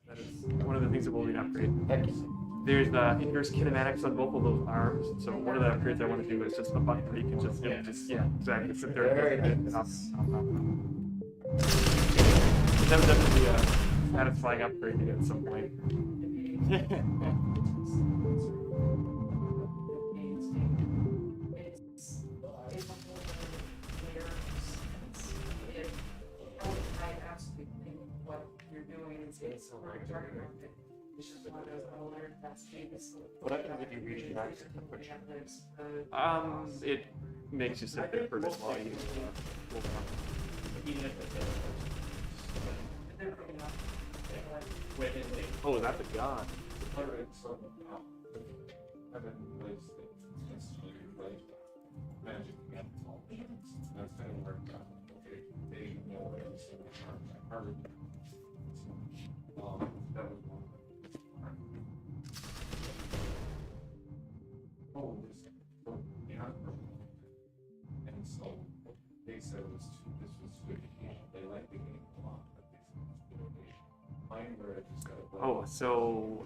That is one of the things that will be an upgrade. There's inverse kinematics on both of those arms, so one of the upgrades I want to do is just a button where you can just exactly sit there and up. That would definitely be a satisfying upgrade at some point. I absolutely think what you're doing is it's just one of those I'll learn that status. What happens if you reach max temperature? It makes you sit there for a bit while you cool down. Oh, that's a god. They said this was good. They liked the game a lot. Mine where I just got a Oh, so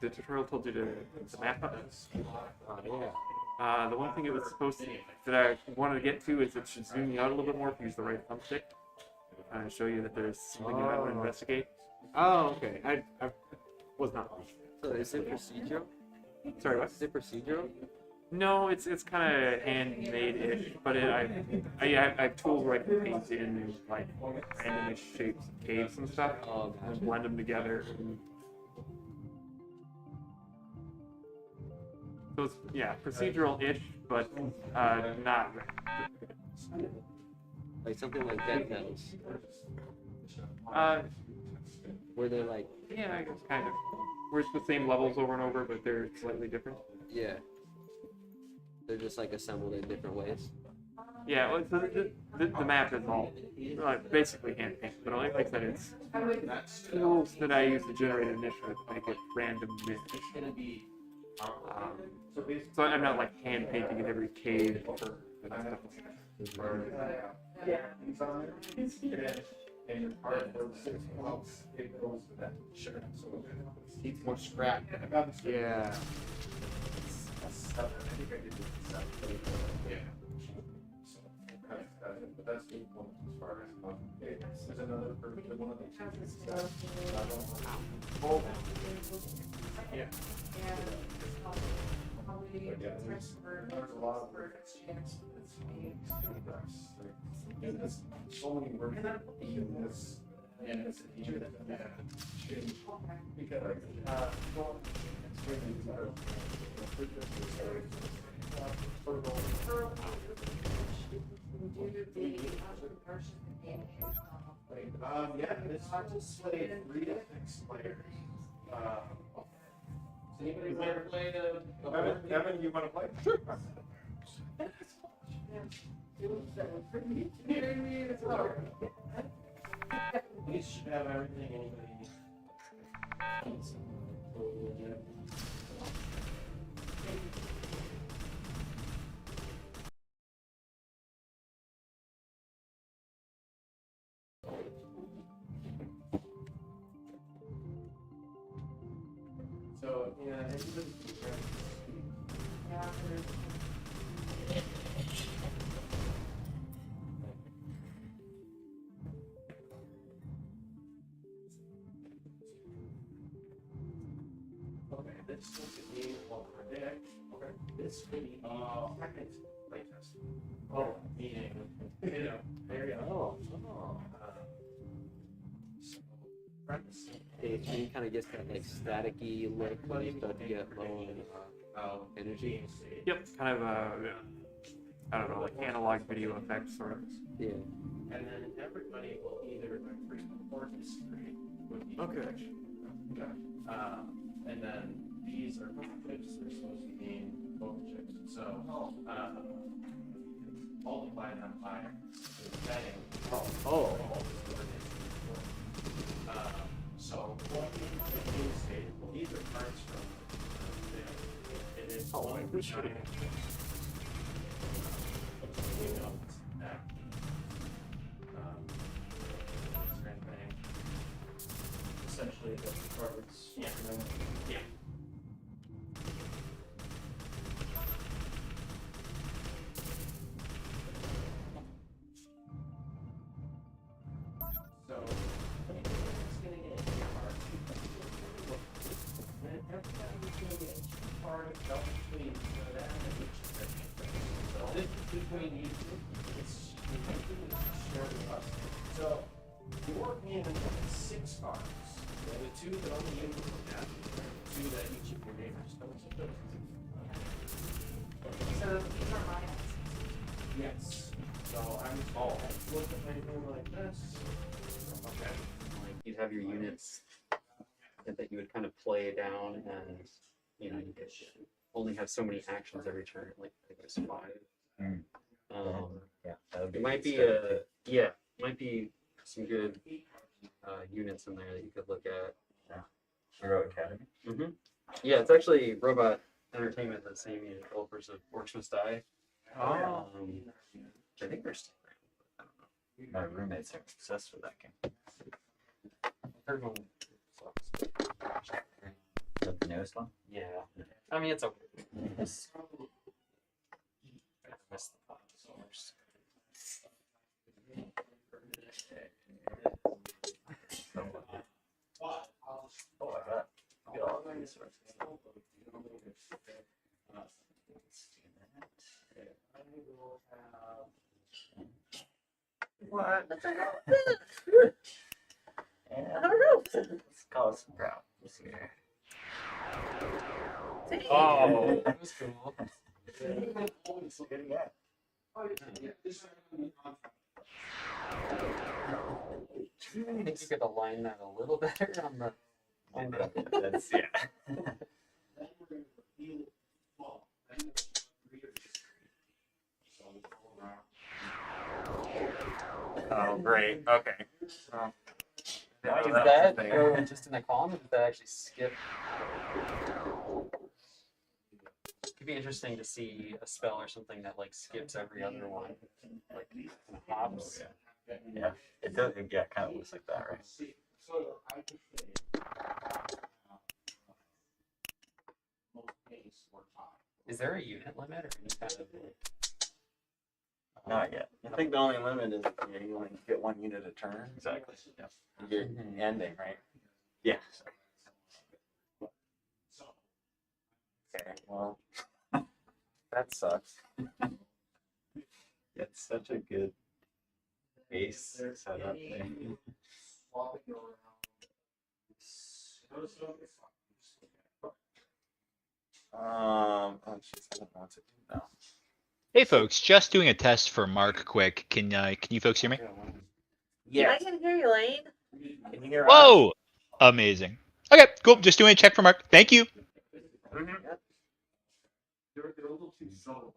the tutorial told you to the map up. Yeah. The one thing it was supposed to that I wanted to get to is it should zoom you out a little bit more if you use the right thumbstick. And show you that there's something you might want to investigate. Oh, okay. I was not. So is it procedural? Sorry, what? Is it procedural? No, it's kind of handmade-ish, but I have tools where I can paint in like randomish shapes of caves and stuff, Oh, and blend them together. So it's procedural-ish, but not. Like something like Dead Cells, Uh, where they're like, yeah, I guess kind of. Where it's the same levels over and over, but they're slightly different. yeah, they're just like assembled in different ways. Yeah, well, so the map is all basically hand painted, but like I said, it's tools that I use to generate initiative to make it random niche. So I'm not like hand painting in every cave or stuff. Needs more scrap. Yeah. But that's the point as far as there's another one of these. Yeah. There's a lot of there's so many words in this and it's a teacher that change because yeah, this just played 3 to 6 players. Anybody want to play Evan, you want to play? Sure. We should have everything anybody needs. So, yeah, everybody can grab okay, this will be will predict. Okay. This will be second playtest. Oh, meaning, there you go. So, friends. The screen kind of gets that like staticky look when you start to get low on energy. Yep, kind of I don't know, like analog video effects sort of. Yeah. And then everybody will either record the screen with the Okay. And then these are chips, they're supposed to be both chips. So multiply them by the setting. Oh. So what you say, these are parts from it is I appreciate it. Essentially the cards. Yeah. Yeah. So it's gonna get a card. And everybody's gonna get a card between that and each section. So this is between each. It's shared with us. So your hand has 6 cards. The 2 that only you can look at, 2 that each of your neighbors don't see those. So these are my Yes. So I'm look at my room like this. Okay. You'd have your units that you would kind of play down, and you know you could only have so many actions every turn. Like I think it was 5. Yeah, that would be It might be might be some good units in there that you could look at. Hero Academy. Mm-hmm. Yeah, it's actually Robot Entertainment, the same developers of Orcs Must Die. Oh. I think they're still around. But I don't know. My roommates are obsessed with that game. Third one sucks. Is that the newest one? Yeah, I mean it's okay. Yes. I missed the plot so much. Oh, I got look at all the resources. What? I don't know. Let's call it some problems here. Oh. That was cool. Good guy. I think you could align that a little better on the. That's yeah. Oh, great. Okay. So, Now that is was that the thing. go just in a column, or does that actually skip? Could be interesting to see a spell or something that like skips every other one, like kind of hops. Yeah, it does. Yeah, kind of looks like that, right? Is there a unit limit or any kind of? Not yet. I think the only limit is you only get 1 unit a turn. Exactly. Yeah. You're ending, right? Yeah. Okay. Well, sucks. It's such a good base setup thing. Oh jeez, I don't know what to do now. Hey folks, just doing a test for Mark quick. Can you folks hear me? Yeah. I can hear you, Lane. Can you hear us? Whoa! Amazing. Okay, cool. Just doing a check for Mark. Thank you. Mhm. They're a little too subtle.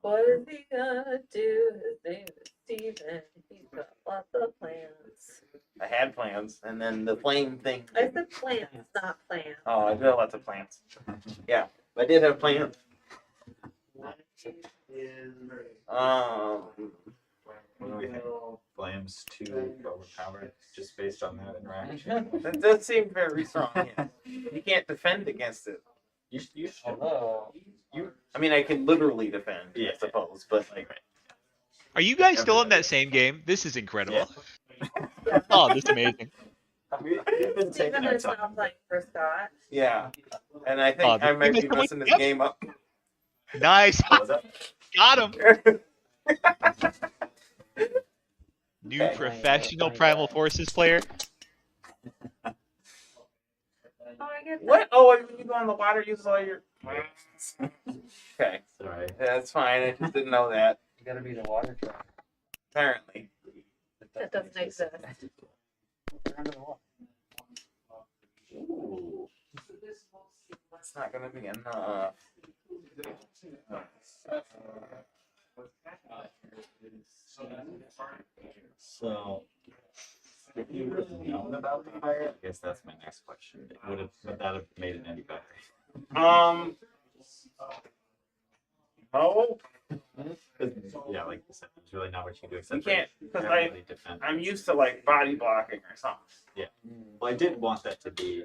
What is he gonna do? His name is Steven. He's got lots of plans. I had plans, and then the flame thing. I said plans, not plans. Oh, I do have lots of plans. Yeah, I did have plans. What do we think? Flames too overpowered just based on that interaction. That does seem very strong. Yeah. You can't defend against it. You should. I mean, I can literally defend, Yeah. I suppose, but like, Are you guys still in that same game? This is incredible. Oh, this is amazing. We've been taking Steven our is now time. playing for Scott. yeah. And I think I might be messing this Yep. game up. Nice. What was that? Got him. New Okay. professional Primal Forces player. Oh, I get that. What? Oh, when you go in the water, use all your. Okay, Sorry. that's fine. I just didn't know that. You gotta be the water tribe. Apparently. That doesn't exist. Under the water. Ooh. That's not gonna be enough. So, if you would have known about the fire, I guess that's my next question. Would that have made it any better? No. Yeah, like you said, it's really not what you do You except can't, for because heavily defend. I'm used to like body blocking or something. Well, I did want that to be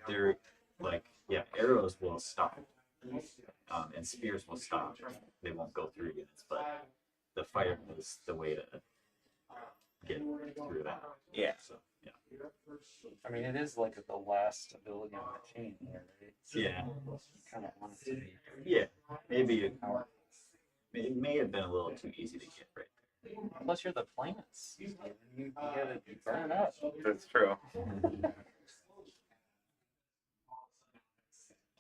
there. Like, yeah, arrows will stop, and spears will stop. They won't go through units, but the fire is the way to get through that. Yeah. So, yeah. I mean, it is like the last ability on the chain here, right? Yeah. Kind of want it to be. Yeah. Maybe it may have been a little too easy to get right there. Unless you're the plants. You gotta burn up. That's true.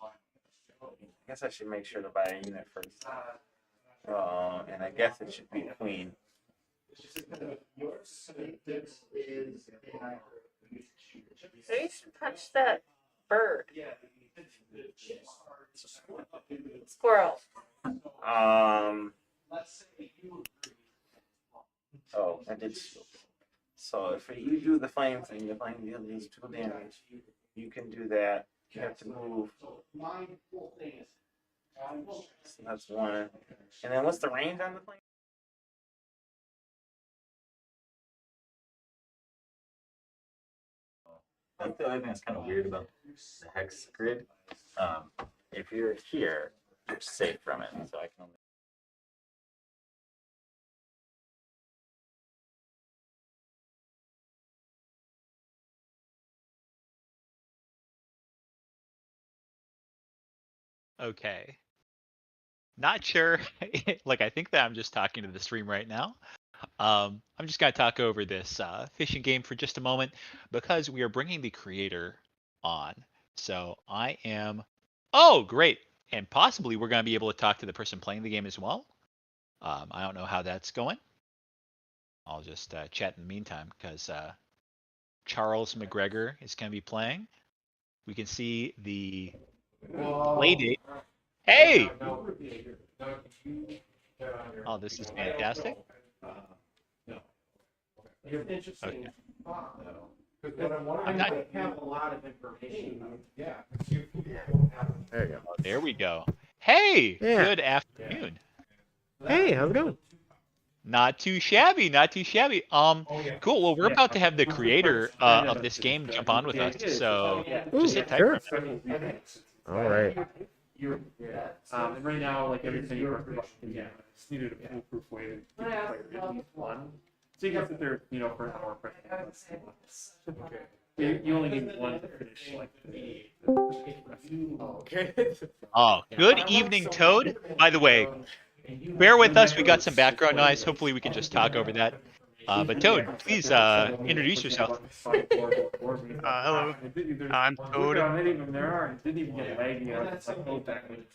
I guess I should make sure to buy a unit first. And I guess it should be queen. So you should punch that bird. Squirrel. Oh, I did shield. So if you do the flame thing, the flame deals 2 damage. You can do that. You have to move. So that's 1. And then what's the range on the flame? I think the other thing that's kind of weird about the hex grid, if you're here, you're safe from it. So I can only. Okay. Not sure. Like, I think that I'm just talking to the stream right now. I'm just going to talk over this fishing game for just a moment because we are bringing the creator on. So I am. Oh, great. And possibly we're going to be able to talk to the person playing the game as well. I don't know how that's going. I'll just chat in the meantime because Charles McGregor is going to be playing. We can see the play date. Hey! Oh, this is fantastic. Interesting. Okay. Because what I'm wondering, I'm not- I have a lot of information. Yeah. There you go. Oh, there we go. Hey! Yeah. Good afternoon. Hey, how's it going? Not too shabby, not too shabby. Cool. Well, we're about to have the creator of this game jump on with us, so Ooh, just sit tight. sure. for a minute. All right. And right now, like everything you just needed a foolproof way to keep the player at least 1. So you can sit there, for an hour pressing buttons. You only need one to finish like the Okay. Oh, good evening, Toad. By the way, bear with us. We got some background noise. Hopefully, we can just talk over that. But Toad, please introduce yourself. Hello, I'm Toad.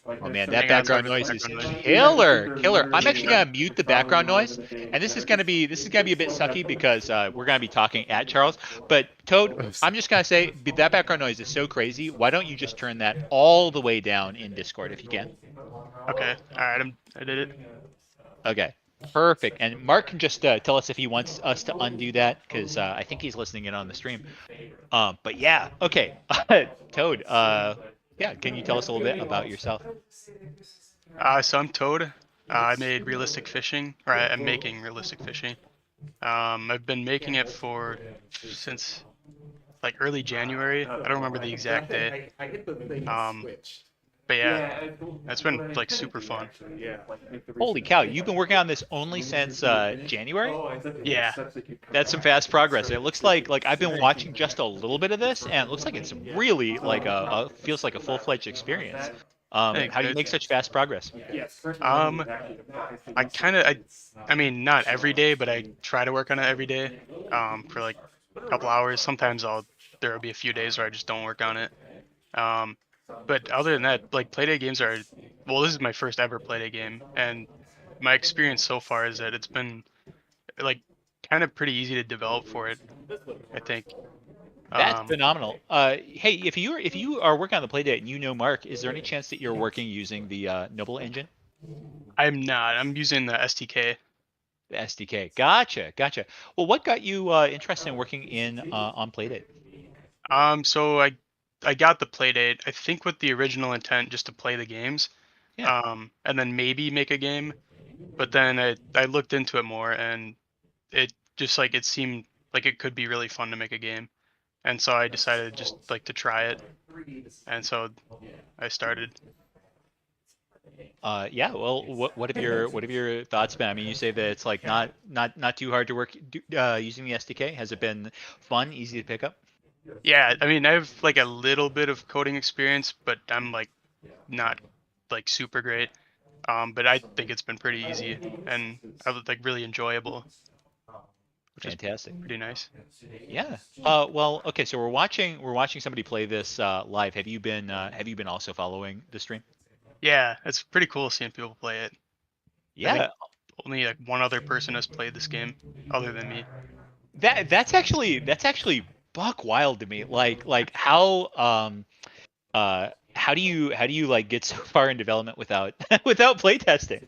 Oh man, that Hang on, sorry background for the noise is background noise. killer. I'm actually gonna mute the background noise, and this is gonna be a bit sucky because we're gonna be talking at Charles. But Toad, I'm just gonna say that background noise is so crazy. Why don't you just turn that all the way down in Discord if you can? Okay, alright, I did it. Okay, perfect. And Mark can just tell us if he wants us to undo that because I think he's listening in on the stream. But yeah, okay, Toad. Yeah, can you tell us a little bit about yourself? So I'm Toad. I made realistic fishing, or I'm making realistic fishing. I've been making it since like early January. I don't remember the exact day. I hit the thing switch. But yeah, it's been like super fun. Yeah. Holy cow, you've been working on this only since January? Yeah. That's some fast progress. It looks like I've been watching just a little bit of this, and it looks like it's really like feels like a full-fledged experience. How do you make such fast progress? I mean, not every day, but I try to work on it every day. For like a couple hours. Sometimes there'll be a few days where I just don't work on it. But other than that, like Playdate games this is my first ever Playdate game, and my experience so far is that it's been like kind of pretty easy to develop for it, I think. That's phenomenal. Hey, if you are working on the Playdate and you know Mark, is there any chance that you're working using the Noble engine? I'm not. I'm using the SDK. The SDK. Gotcha. Well, what got you interested in working on Playdate? So I got the Playdate, I think with the original intent just to play the games. Yeah. And then maybe make a game. But then I looked into it more, and it just like it seemed like it could be really fun to make a game. And so I decided just like to try it. And so I started. Yeah. Well, what have your thoughts been? I mean, you say that it's like not too hard to work using the SDK. Has it been fun, easy to pick up? Yeah, I mean, I have like a little bit of coding experience, but I'm like not like super great. But I think it's been pretty easy and like really enjoyable. Which Fantastic. Is pretty nice. Yeah. Well, okay. So we're watching somebody play this live. Have you been also following the stream? Yeah, it's pretty cool seeing people play it. Yeah. Only like one other person has played this game other than me. That's actually buck wild to me. Like how do you like get so far in development without playtesting?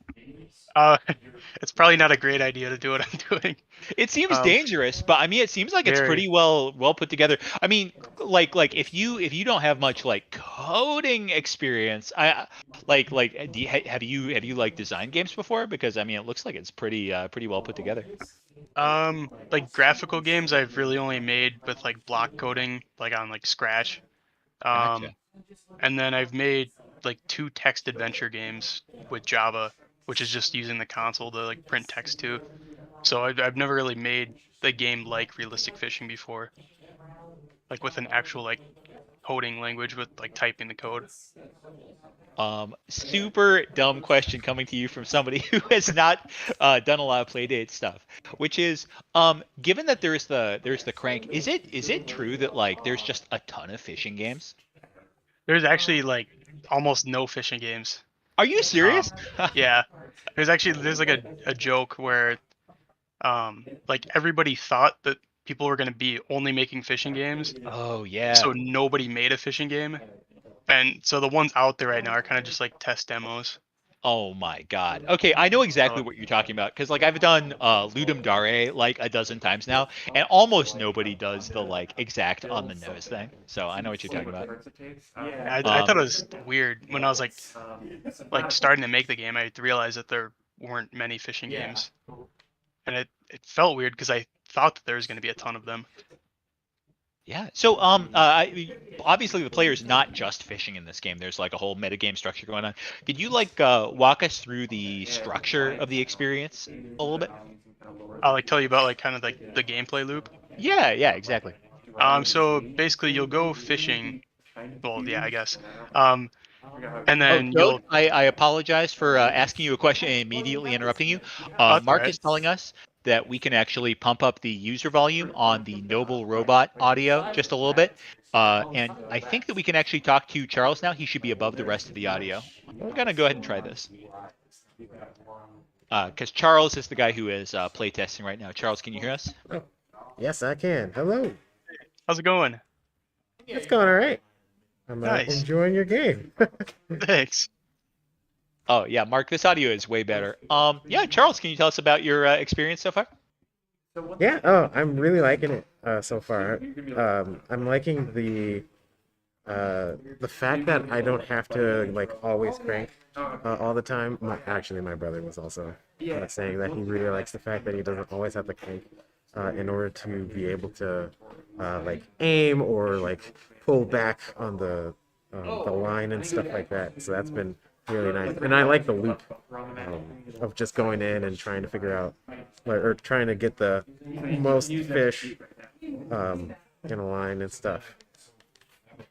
It's probably not a great idea to do what I'm doing. It seems dangerous, but I mean, it seems like it's pretty well put together. I mean, like if you don't have much like coding experience, have you like designed games before? Because I mean, it looks like it's pretty well put together. Like graphical games, I've really only made with like block coding, like on like Scratch. Gotcha. And then I've made like 2 text adventure games with Java, which is just using the console to like print text to. So I've never really made the game like realistic fishing before, like with an actual like coding language with like typing the code. Super dumb question coming to you from somebody who has not done a lot of Playdate stuff, which is given that there's the crank, is it true that like there's just a ton of fishing games? There's actually like almost no fishing games. Are you serious? Yeah. There's like a joke where like everybody thought that people were going to be only making fishing games. Oh yeah. So nobody made a fishing game. And so the ones out there right now are kind of just like test demos. Oh my god. Okay, I know exactly what you're talking about because like I've done Ludum Dare like a dozen times now, and almost nobody does the like exact on the nose thing. So I know what you're talking about. Yeah, I thought it was weird when I was like starting to make the game. I realized that there weren't many fishing games, and it felt weird because I thought that there was going to be a ton of them. Yeah. So obviously the player's not just fishing in this game. There's like a whole metagame structure going on. Could you like walk us through the structure of the experience a little bit? I'll like tell you about like kind of like the gameplay loop. Yeah, exactly. So basically, you'll go fishing. Well, yeah, I guess. And Oh, then Toad, you'll. I apologize for asking you a question and immediately interrupting you. That's Mark alright. is telling us that we can actually pump up the user volume on the Noble Robot audio just a little bit. And I think that we can actually talk to Charles now. He should be above the rest of the audio. We're going to go ahead and try this. Because Charles is the guy who is playtesting right now. Charles, can you hear us? Yes, I can. Hello. How's it going? It's going all right. I'm Nice. enjoying your game. Thanks. Oh, yeah, Mark, this audio is way better. Yeah, Charles, can you tell us about your experience so far? Yeah. Oh, I'm really liking it so far. I'm liking the fact that I don't have to like always crank all the time. Actually, my brother was also saying that he really likes the fact that he doesn't always have to crank in order to be able to like aim or like pull back on the line and stuff like that. So that's been really nice, and I like the loop of just going in and trying to figure out or trying to get the most fish in a line and stuff.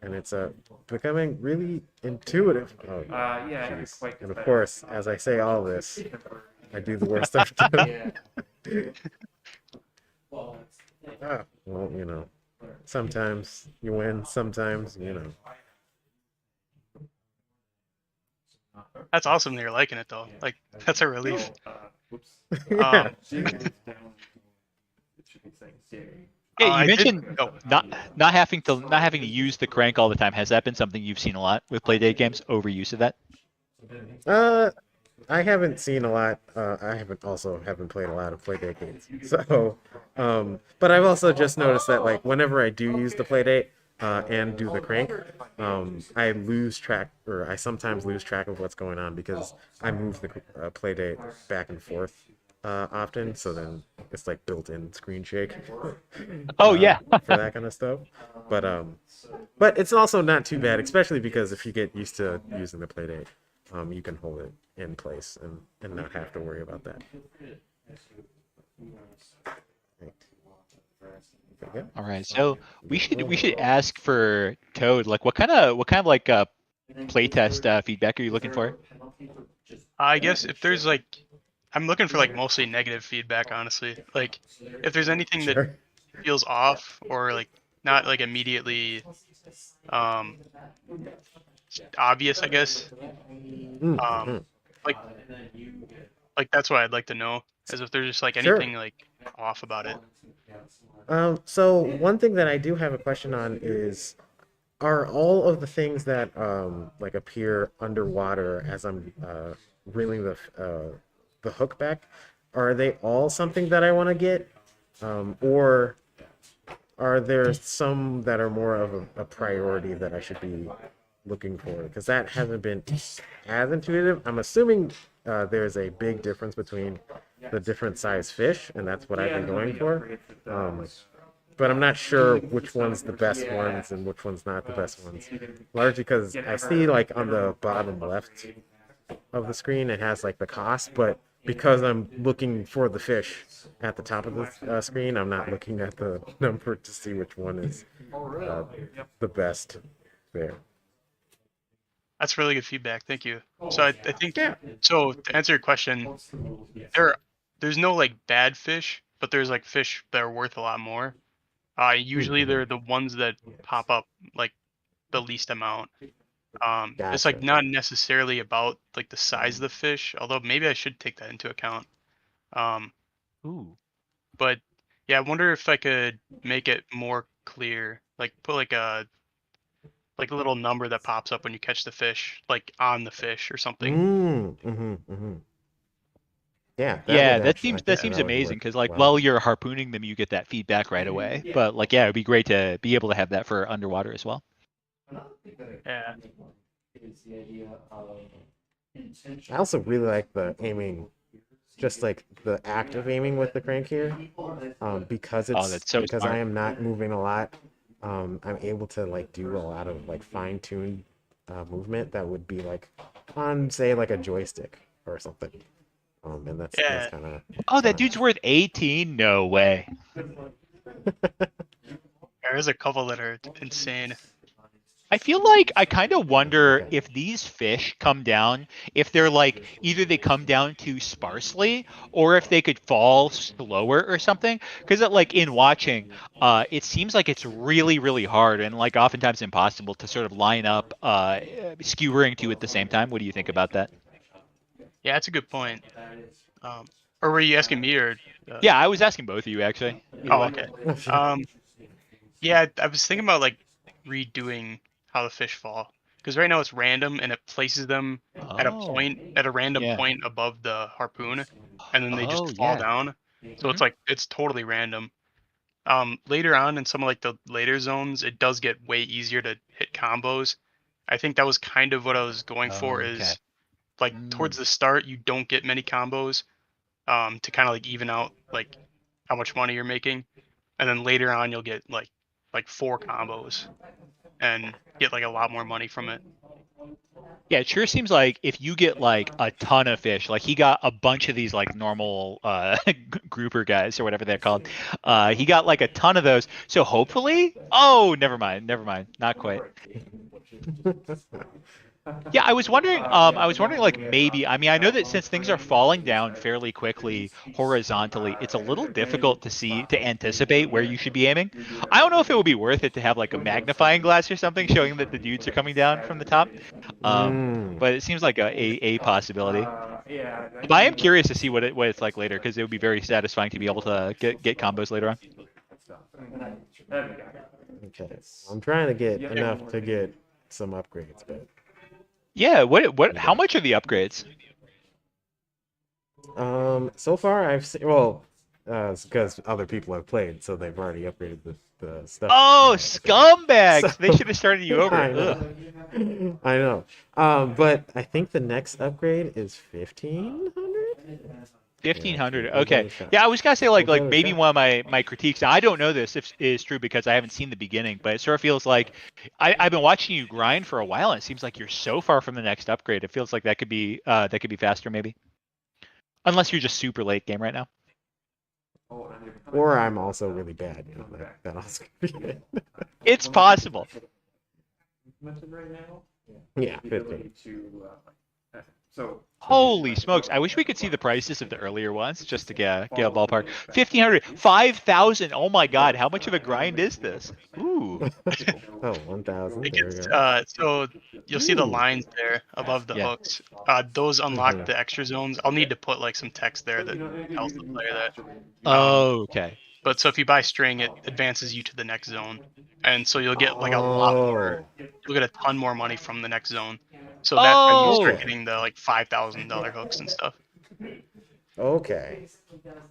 And it's becoming really intuitive. Oh, geez. And of course, as I say all this, I do the worst I've done. Well, you know, sometimes you win, sometimes, you know. That's awesome that you're liking it though. Like that's a relief. Yeah. Yeah, you I mentioned did. Oh, not having to use the crank all the time. Has that been something you've seen a lot with Playdate games? Overuse of that? I haven't seen a lot. I haven't played a lot of Playdate games. So, but I've also just noticed that like whenever I do use the Playdate and do the crank, I lose track, or I sometimes lose track of what's going on because I move the Playdate back and forth often. So then it's like built-in screen shake. Oh yeah. For that kind of stuff. But it's also not too bad, especially because if you get used to using the Playdate, you can hold it in place and not have to worry about that. Right. All right, so we should ask for Toad, like what kind of like playtest feedback are you looking for? I guess if there's like, I'm looking for like mostly negative feedback, honestly. Like if there's anything that Sure. feels off or like not like immediately obvious, I guess. Like that's what I'd like to know, as if there's just like Sure. anything like off about it. So one thing that I do have a question on is, are all of the things that like appear underwater as I'm reeling the hook back, are they all something that I want to get, or are there some that are more of a priority that I should be looking for? Because that hasn't been as intuitive. I'm assuming there's a big difference between the different size fish, and that's what I've been going for. But I'm not sure which one's the best ones and which one's not the best ones. Largely because I see like on the bottom left of the screen it has like the cost, but because I'm looking for the fish at the top of the screen, I'm not looking at the number to see which one is the best there. That's really good feedback. Thank you. So I think so to answer your question, there's no like bad fish, but there's like fish that are worth a lot more. Usually they're the ones that pop up like the least amount. It's like not necessarily about like the size of the fish, although maybe I should take that into account. Ooh. But yeah, I wonder if I could make it more clear, like put like a little number that pops up when you catch the fish, like on the fish or something. Yeah. Yeah, would that actually- I seems think that seems would amazing work because like well. while you're harpooning them, you get that feedback right away. But like yeah, it'd be great to be able to have that for underwater as well. Yeah. I also really like the aiming, just like the act of aiming with the crank here, because it's that's so because smart. I am not moving a lot. I'm able to like do a lot of like fine-tuned movement that would be like on say like a joystick or something. And that's kind of Oh, that dude's worth 18? No way. Fair there's a couple that are insane. I feel like I kind of wonder if these fish come down, if they're like either they come down too sparsely or if they could fall slower or something. Because like in watching, it seems like it's really, really hard and like oftentimes impossible to sort of line up skewering two at the same time. What do you think about that? Yeah, that's a good point. Or were you asking me or? Yeah, I was asking both of you actually. Oh, okay. Yeah, I was thinking about like redoing how the fish fall because right now it's random and it places them at a random Yeah. point above the harpoon, and then they Oh, just fall yeah. down. So it's Mhm. like it's totally random. Later on in some of like the later zones, it does get way easier to hit combos. I think that was kind of what I was going for Okay. is like towards the start you don't get many combos to kind of like even out like how much money you're making, and then later on you'll get like 4 combos and get like a lot more money from it. Yeah, it sure seems like if you get like a ton of fish, like he got a bunch of these like normal grouper guys or whatever they're called. He got like a ton of those. So hopefully, oh, never mind, not quite. Yeah, I was wondering like maybe, I mean, I know that since things are falling down fairly quickly horizontally, it's a little difficult to anticipate where you should be aiming. I don't know if it would be worth it to have like a magnifying glass or something showing that the dudes are coming down from the top. But it seems like a possibility. But I am curious to see what it's like later because it would be very satisfying to be able to get combos later on. Okay, I'm trying to get enough to get some upgrades, but Yeah, how much are the upgrades? so far I've seen, well, it's because other people have played, so they've already upgraded the stuff. Oh, scumbags! So- They should have started you over. I know. I know. But I think the next upgrade is 1500. 1500. Yeah, Okay. shot. Yeah, I was gonna say like We'll give it a maybe shot. one of my critiques. I don't know this if is true because I haven't seen the beginning, but it sort of feels like I've been watching you grind for a while, and it seems like you're so far from the next upgrade. It feels like that could be faster maybe, unless you're just super late game right now. Or I'm also really bad. You know, that also could be it. It's possible. Yeah, 15. Holy smokes! I wish we could see the prices of the earlier ones just to get a ballpark. 1500, 5000. Oh my God! How much of a grind is this? Ooh. Oh, 1000. It There we gets go. so you'll see the Ooh. lines there above the Yeah. hooks. Those unlock Mhm. the extra zones. I'll need to put like some text there that tells the player that. Oh, okay. But so if you buy string, it advances you to the next zone, and so you'll get like a lot more. You'll get a ton more money from the next zone. So that's how you start Okay. getting the like $5,000 hooks and stuff. Okay.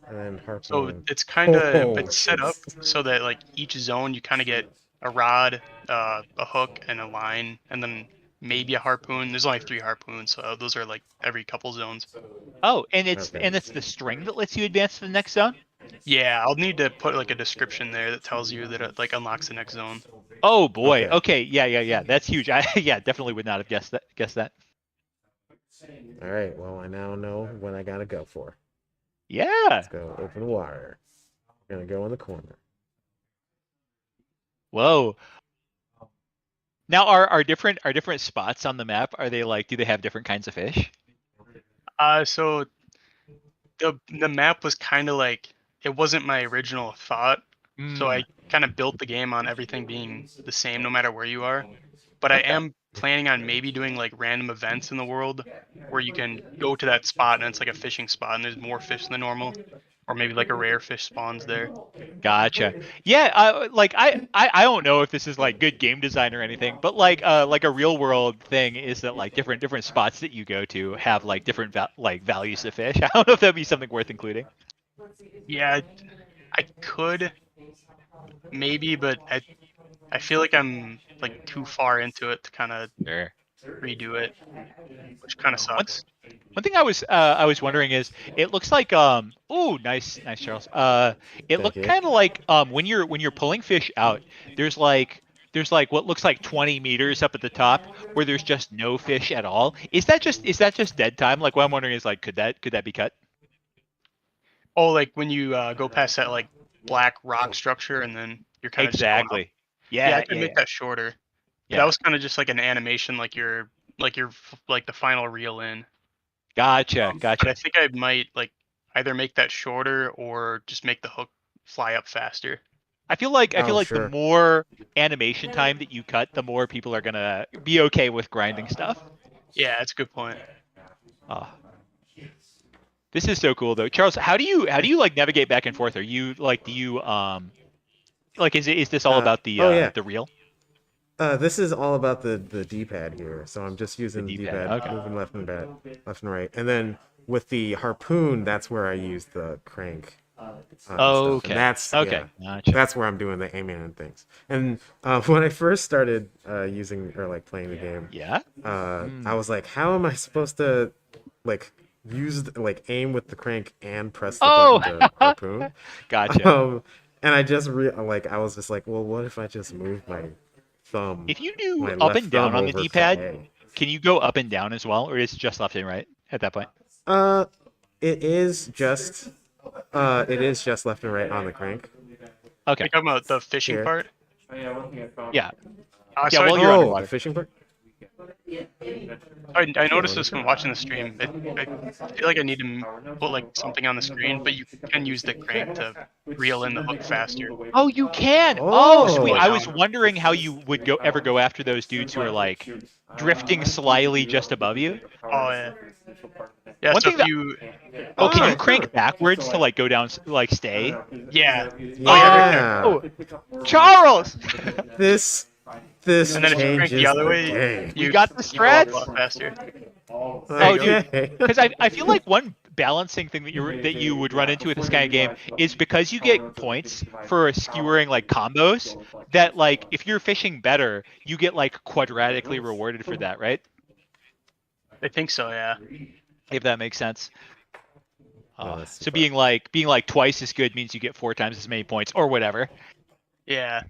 And then So harpoon. it's kind of Oh, it's set up so that like each zone you kind of get a rod, a hook, and a line, and then maybe a harpoon. There's only 3 harpoons, so those are like every couple zones. Oh, and it's Okay. the string that lets you advance to the next zone. Yeah, I'll need to put like a description there that tells you that it like unlocks the next zone. Oh boy. Okay. Okay. Yeah. That's huge. I definitely would not have guessed that. All right. Well, I now know what I gotta go for. Yeah. Let's go open water. We're gonna go in the corner. Whoa. Now are different spots on the map? Are they like do they have different kinds of fish? So the map was kind of like it wasn't my original thought. So I kind of built the game on everything being the same no matter where you are. But I am planning on maybe doing like random events in the world where you can go to that spot and it's like a fishing spot and there's more fish than normal, or maybe like a rare fish spawns there. Gotcha. Yeah, I don't know if this is like good game design or anything, but like a real world thing is that like different spots that you go to have like different values of fish. I don't know if that'd be something worth including. Yeah, I could maybe, but I feel like I'm like too far into it to kind of redo it, which kind of sucks. One thing I was wondering is it looks like oh nice Charles it Thank looked you. kind of like when you're pulling fish out there's like what looks like 20 meters up at the top where there's just no fish at all. Is that just dead time? Like what I'm wondering is like could that be cut? Oh, like when you go past that like black rock structure and then you're kind of just going up. Exactly. Yeah, I Yeah, could yeah, make yeah. that shorter. But Yeah. that was kind of just like an animation, like like the final reel in. Gotcha, But I gotcha. think I might like either make that shorter or just make the hook fly up faster. I feel like Oh, the sure. more animation time that you cut, the more people are gonna be okay with grinding stuff. Yeah, that's a good point. Oh. This is so cool though. Charles, how do you like navigate back and forth? Are you like like is this all about Oh yeah. the reel? This is all about the D-pad here. So I'm just using the D-pad, D-pad, okay. moving left and right, and then with the harpoon, that's where I use the crank. Stuff. Okay. And that's Okay. yeah, Gotcha. that's where I'm doing the aiming and things. And when I first started using or like playing the game, Yeah. I was like, how am I supposed to like like aim with the crank and press the button to harpoon? Gotcha. And I just I was just like, well, what if I just move my thumb, If you do my up left and down thumb on the over to D-pad, A? can you go up and down as well, or is it just left and right at that point? It is just left and right on the crank. Okay. You're talking about the fishing Here. part? Yeah. Yeah, Yeah, while you're Oh, underwater. the fishing part. I noticed this when watching the stream. I feel like I need to put like something on the screen, but you can use the crank to reel in the hook faster. Oh, you can. Oh, sweet. Slow it I was down. wondering how you would ever go after those dudes who are like drifting slyly just above you. Oh yeah. Yeah. One So thing if that- you, Oh, can you sure. crank backwards to like go down, like stay? yeah. Yeah. Oh, Charles! This And then if you crank changes the other way, game. You got the you go up strats? a lot faster. Oh, Okay. dude. Because I feel like one balancing thing that you would run into with this kind of game is because you get points for skewering like combos, that like if you're fishing better, you get like quadratically rewarded for that, right? I think so. Yeah. If that makes sense. Oh, that's So super. being like twice as good means you get 4 times as many points or whatever. Yeah.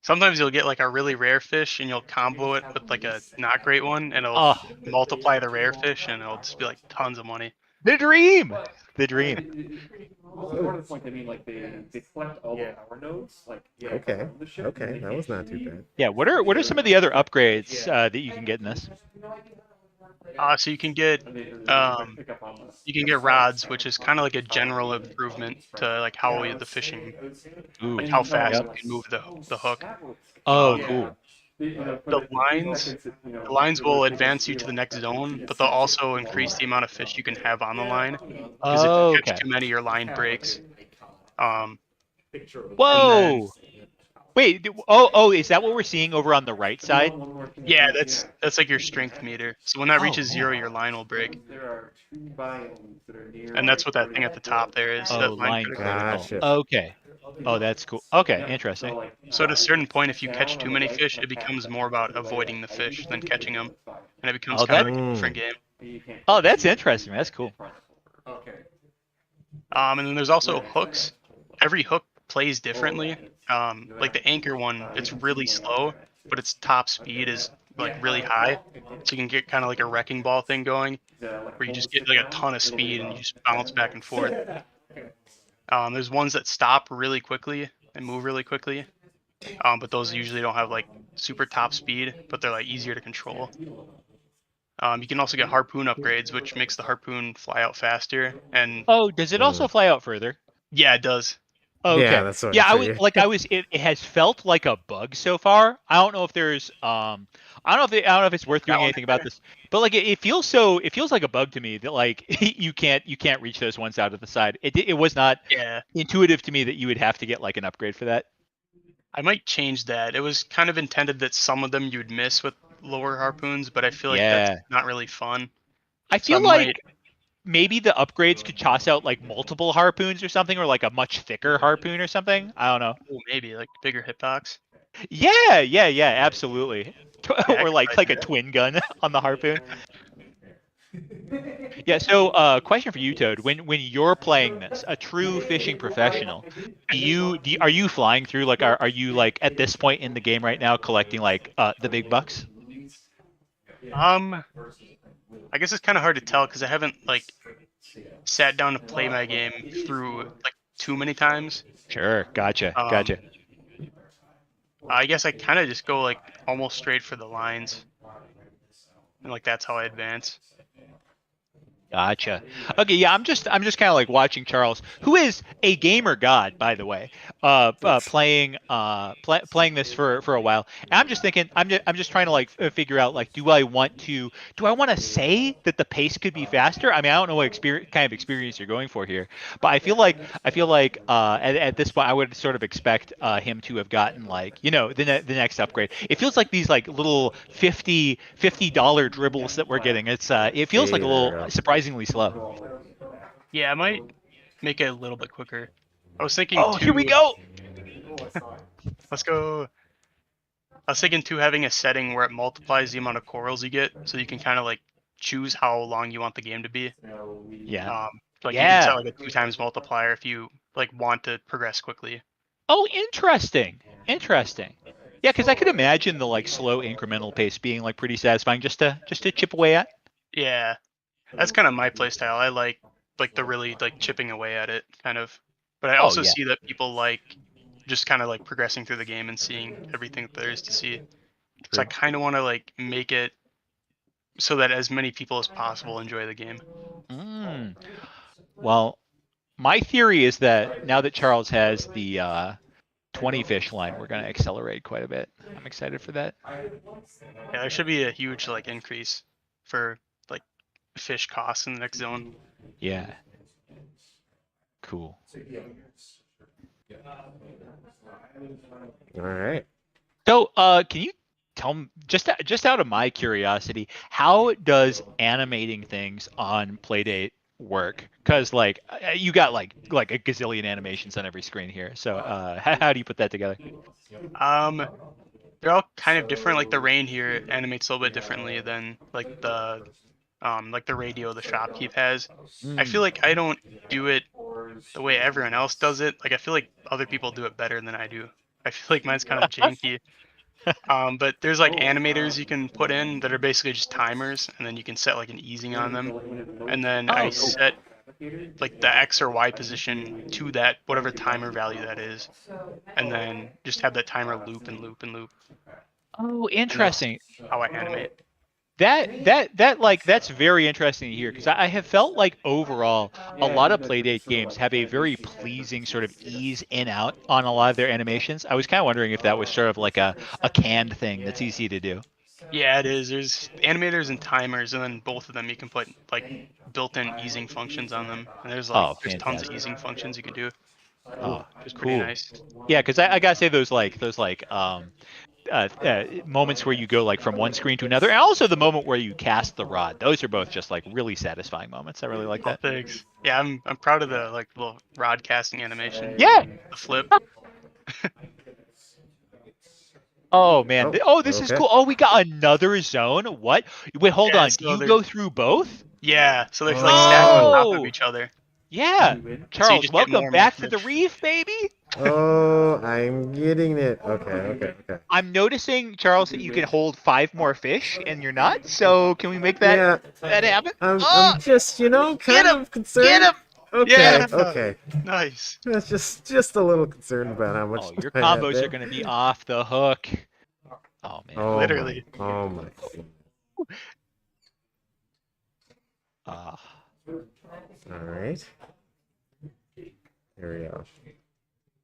Sometimes you'll get like a really rare fish and you'll combo it with like a not great one and it'll multiply the rare fish and it'll just be like tons of money. The dream. The dream. More to the point, I mean, like they collect all the power nodes, like Okay. Okay, that was not too bad. Yeah. What are some of the other upgrades that you can get in this? So you can get rods, which is kind of like a general improvement to like how the fishing, like how fast you can move the hook. Oh, cool. The lines will advance you to the next zone, but they'll also increase the amount of fish you can have on the line. Because if you catch too many, your line breaks. Whoa! Wait. Oh, is that what we're seeing over on the right side? Yeah, that's like your strength meter. So when that reaches 0, your line will break. And that's what that thing at the top there is. Oh, that line critical. critical. Okay. Oh, that's cool. Okay, interesting. So at a certain point, if you catch too many fish, it becomes more about avoiding the fish than catching them, and it becomes kind of like a different game. Oh, that's interesting. That's cool. And then there's also hooks. Every hook plays differently. Like the anchor one, it's really slow, but its top speed is like really high, so you can get kind of like a wrecking ball thing going, where you just get like a ton of speed and you just bounce back and forth. There's ones that stop really quickly and move really quickly, but those usually don't have like super top speed, but they're like easier to control. You can also get harpoon upgrades, which makes the harpoon fly out faster. And oh, does it also fly out further? Yeah, it does. Okay. Yeah, that's what I I was figured. like, it has felt like a bug so far. I don't know if there's I don't know if it's worth doing anything about this, but like it feels like a bug to me that like you can't reach those ones out of the side. It was not intuitive to me that you would have to get like an upgrade for that. I might change that. It was kind of intended that some of them you'd miss with lower harpoons, but I feel like that's not really fun. I feel maybe the upgrades could toss out like multiple harpoons or something, or like a much thicker harpoon or something. I don't know. Oh, maybe like bigger hitbox. Yeah, absolutely. Or like a twin gun on the harpoon. Yeah. So, question for you, Toad. When you're playing this, a true fishing professional, are you flying through like are you like at this point in the game right now collecting like the big bucks? I guess it's kind of hard to tell because I haven't like sat down to play my game through like too many times. Sure, gotcha. I guess I kind of just go like almost straight for the lines, and like that's how I advance. Gotcha. Okay, yeah, I'm just kind of like watching Charles, who is a gamer god, by the way, playing this for a while. And I'm just thinking, I'm just trying to like figure out like, do I want to say that the pace could be faster? I mean, I don't know what kind of experience you're going for here, but I feel like at this point I would sort of expect him to have gotten like, you know, the next upgrade. It feels like these like little $50 dribbles that we're getting. It feels like a Hey, there we little go. surprisingly slow. Yeah, I might make it a little bit quicker. I was thinking Oh, here we too. go. Let's go. I was thinking too, having a setting where it multiplies the amount of corals you get, so you can kind of like choose how long you want the game to be. Yeah. Like you can set Yeah. like a 2x multiplier if you like want to progress quickly. Oh, interesting. Interesting. Yeah, because I could imagine the like slow incremental pace being like pretty satisfying just to chip away at. Yeah, that's kind of my playstyle. I like the really like chipping away at it kind of. But I Oh also yeah. see that people like just kind of like progressing through the game and seeing everything that there is to see. So I kind of want to like make it so that as many people as possible enjoy the game. Mm. Well, my theory is that now that Charles has the 20 fish line, we're going to accelerate quite a bit. I'm excited for that. Yeah, there should be a huge like increase for like fish costs in the next zone. Yeah. Cool. All right. So, can you tell me, just out of my curiosity, how does animating things on Playdate work? Because like you got like a gazillion animations on every screen here. So, how do you put that together? They're all kind of different. Like the rain here animates a little bit differently than like the radio the shopkeep has. I feel like I don't do it the way everyone else does it. Like I feel like other people do it better than I do. I feel like mine's kind of janky. But there's like animators you can put in that are basically just timers, and then you can set like an easing on them. And then I set like the X or Y position to that whatever timer value that is, and then just have that timer loop and loop and loop. Oh, And that's interesting. how I animate. That's very interesting to hear because I have felt like overall a lot of Playdate games have a very pleasing sort of ease in out on a lot of their animations. I was kind of wondering if that was sort of like a canned thing that's easy to do. Yeah, it is. There's animators and timers, and then both of them you can put like built-in easing functions on them. And there's Oh, there's tons of fantastic. easing functions you can do, Oh, which is pretty cool. nice. Yeah, because I gotta say those moments where you go like from one screen to another, and also the moment where you cast the rod. Those are both just like really satisfying moments. I really like Oh, that. thanks. Yeah, I'm proud of the like little rod casting animation. Yeah. The flip. Oh man. This is okay. cool. Oh, we got another zone. What? Wait, hold Yeah, on. so Do you there's- go through both? Yeah, so they're like stacked on top of Oh. each other. Yeah. So you Charles, just get welcome more and more back to the fish. reef, baby. Oh, I'm getting it. Okay. I'm noticing, Charles, that you can hold 5 more fish and you're not. So can we make that Yeah. that happen? I'm just, kind of concerned. Get him! Okay. Yeah. Okay. Nice. That's just a little concerned about how much. Oh, your I have combos there. are going to be off the hook. Oh man. Oh Literally. Oh my. Ah. All right. Here we go.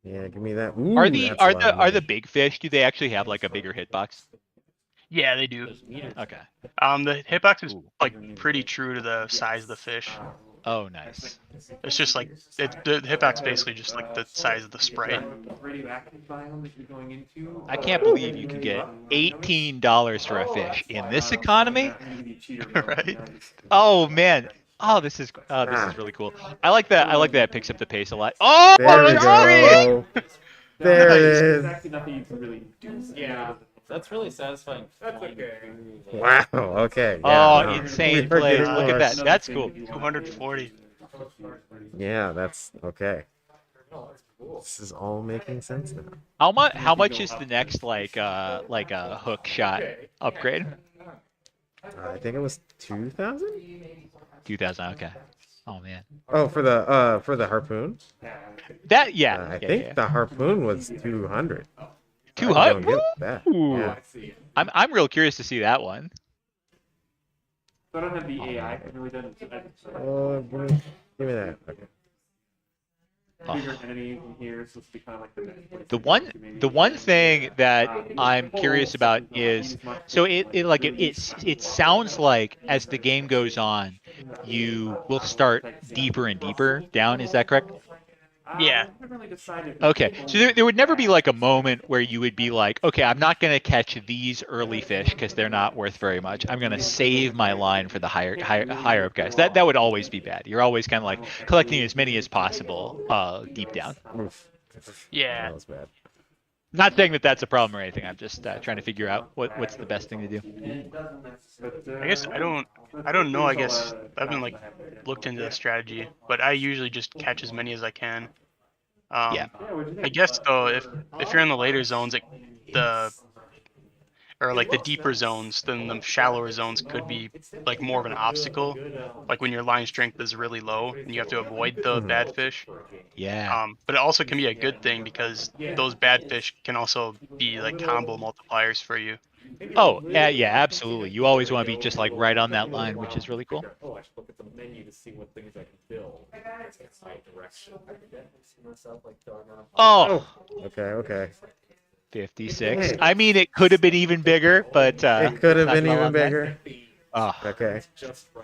Yeah, give me that. Ooh, Are the that's a lot of are the money. big fish? Do they actually have like a bigger hitbox? Yeah, they do. Okay. The hitbox is Ooh. like pretty true to the size of the fish. Oh, nice. It's just like the hitbox basically just like the size of the sprite. I can't believe you can get $18 for a fish in this economy. Right? Oh man. Oh, this is really cool. I like that. I like that it picks up the pace a lot. Oh, There we Charlie! go. There it There's is. actually nothing you can really do. Yeah, that's really satisfying. That's okay. Wow. Okay. Oh, Yeah, no, insane we are plays. getting Look at that. close. That's cool. 240. Yeah, that's okay. This is all making sense now. How much is the next like a hook shot upgrade? I think it was 2,000. 2000. Okay. Oh man. Oh, for the harpoon. That yeah. I yeah, think yeah. the harpoon was 200. Two I don't hundred. get that. Yeah. I'm real curious to see that one. So I don't have the AI. It really doesn't. Give me that. Okay. Bigger enemies in here, so it's become like the next place. The one thing that I'm curious about is so it sounds like as the game goes on, you will start deeper and deeper down. Is that correct? Yeah. Okay, so there would never be like a moment where you would be like, okay, I'm not going to catch these early fish because they're not worth very much. I'm going to save my line for the higher up guys. That would always be bad. You're always kind of like collecting as many as possible deep down. Yeah. That was bad. Not saying that that's a problem or anything. I'm just trying to figure out what's the best thing to do. I guess I don't know. I guess I haven't like looked into the strategy, but I usually just catch as many as I can. Yeah. I guess though, if you're in the later zones, or like the deeper zones, then the shallower zones could be like more of an obstacle. Like when your line strength is really low and you have to avoid the bad fish. Yeah. But it also can be a good thing because those bad fish can also be like combo multipliers for you. Oh, yeah, absolutely. You always want to be just like right on that line, which is really cool. Oh, I should look at the menu to see what things I can build. That's my direction. I could definitely see myself like throwing on. Oh. Okay. 56. I mean, it could have been even bigger, but it could have not been gonna even lie that. bigger. Oh. Okay.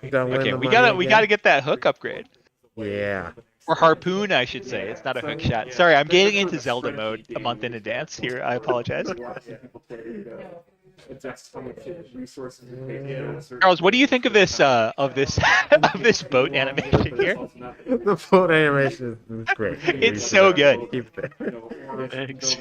Okay, we gotta get that hook upgrade. Yeah. Or harpoon, I should say. It's not a hook shot. Sorry, I'm getting into Zelda mode a month in advance here. I apologize. Charles, what do you think of this of this boat animation here? The boat animation is great. It's so good. Keep it there. Thanks.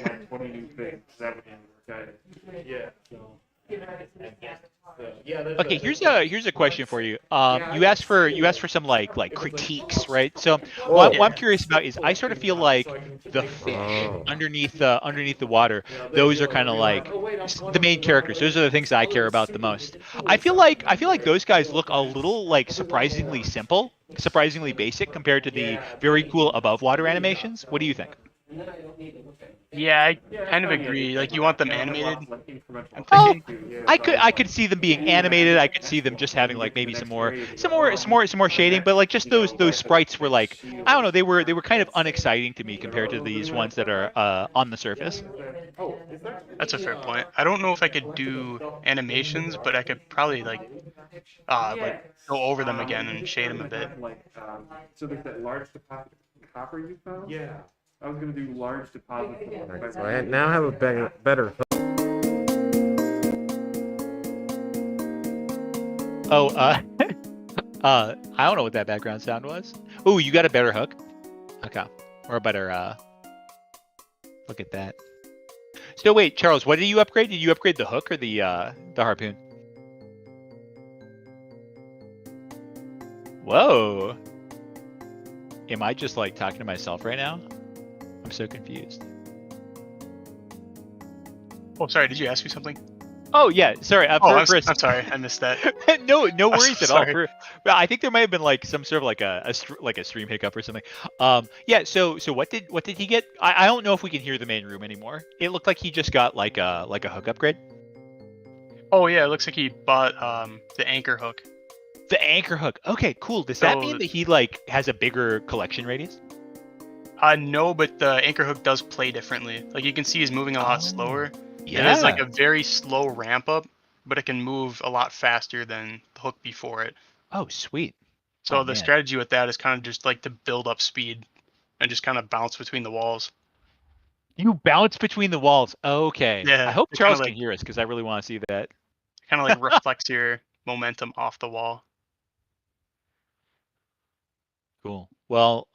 Okay, here's a question for you. You asked for some like critiques, right? So what I'm curious about is I sort of feel like the fish underneath the water, those are kind of like the main characters. Those are the things that I care about the most. I feel like those guys look a little like surprisingly simple, surprisingly basic compared to the very cool above water animations. What do you think? Yeah, I kind of agree. Like you want them animated. I'm Oh, thinking. I could see them being animated. I could see them just having like maybe some more shading, but like just those sprites were like, I don't know, they were kind of unexciting to me compared to these ones that are on the surface. That's a fair point. I don't know if I could do animations, but I could probably like go over them again and shade them a bit. So there's that large deposit of copper you found? Yeah. I was gonna do large deposits. Right, so I now have a better Oh, I don't know what that background sound was. Oh, you got a better hook? Okay. Or a better, look at that. So wait, Charles, what did you upgrade? Did you upgrade the hook or the harpoon? Whoa. Am I just like talking to myself right now? I'm so confused. Oh, sorry. Did you ask me something? Oh yeah, sorry. I'm sorry, I missed that. no worries at all. Sorry. I think there might have been like some sort of like a stream hiccup or something. Yeah. So what did he get? I don't know if we can hear the main room anymore. It looked like he just got like a hook upgrade. Oh yeah, it looks like he bought the anchor hook. The anchor hook. Okay, cool. Does that mean that he like has a bigger collection radius? No, but the anchor hook does play differently. Like you can see he's moving a lot slower. Yeah. It has like a very slow ramp up, but it can move a lot faster than the hook before it. Oh, sweet. So the strategy with that is kind of just like to build up speed and just kind of bounce between the walls. You bounce between the walls. Okay. Yeah. I hope Charles can hear us because I really want to see that. Kind of like reflects your momentum off the wall. Cool. Well,